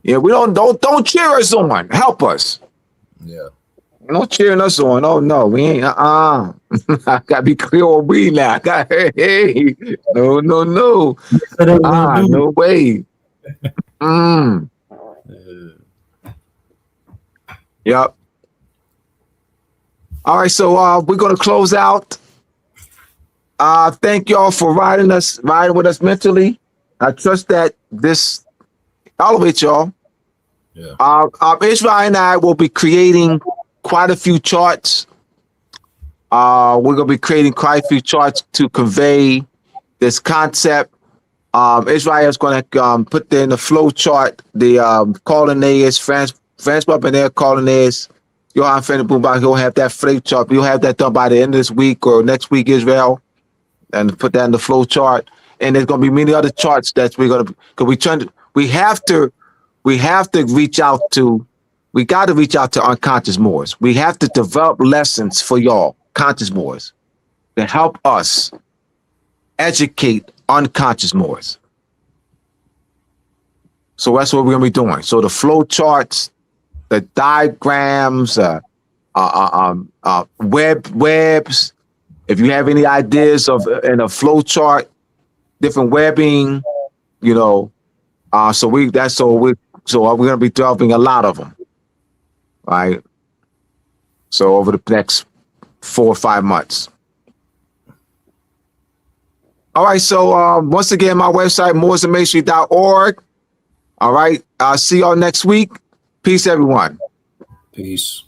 Yeah, we don't cheer us on. Help us. Yeah. Don't cheering us on. Oh no, we ain't. I gotta be clear on we now. Hey, no. So they will do. No way. Yep. All right, so we're gonna close out. Thank y'all for riding with us mentally. I trust that this elevates y'all. Yeah. Israel and I will be creating quite a few charts. We're gonna be creating quite a few charts to convey this concept. Israel's gonna put in the flow chart, the coordinates, France up in there coordinates. Johan Fennerbumba, he'll have that flow chart. You'll have that done by the end of this week or next week, Israel, and put that in the flow chart. And there's gonna be many other charts that we're gonna, because we have to reach out to. We got to reach out to unconscious Moors. We have to develop lessons for y'all, conscious Moors, to help us educate unconscious Moors. So that's what we're gonna be doing. So the flow charts, the diagrams, webs. If you have any ideas of in a flow chart, different webbing, so we're gonna be developing a lot of them, right? So over the next 4 or 5 months. All right, so once again, my website, mooresandmasonry.org. All right, I'll see y'all next week. Peace, everyone. Peace.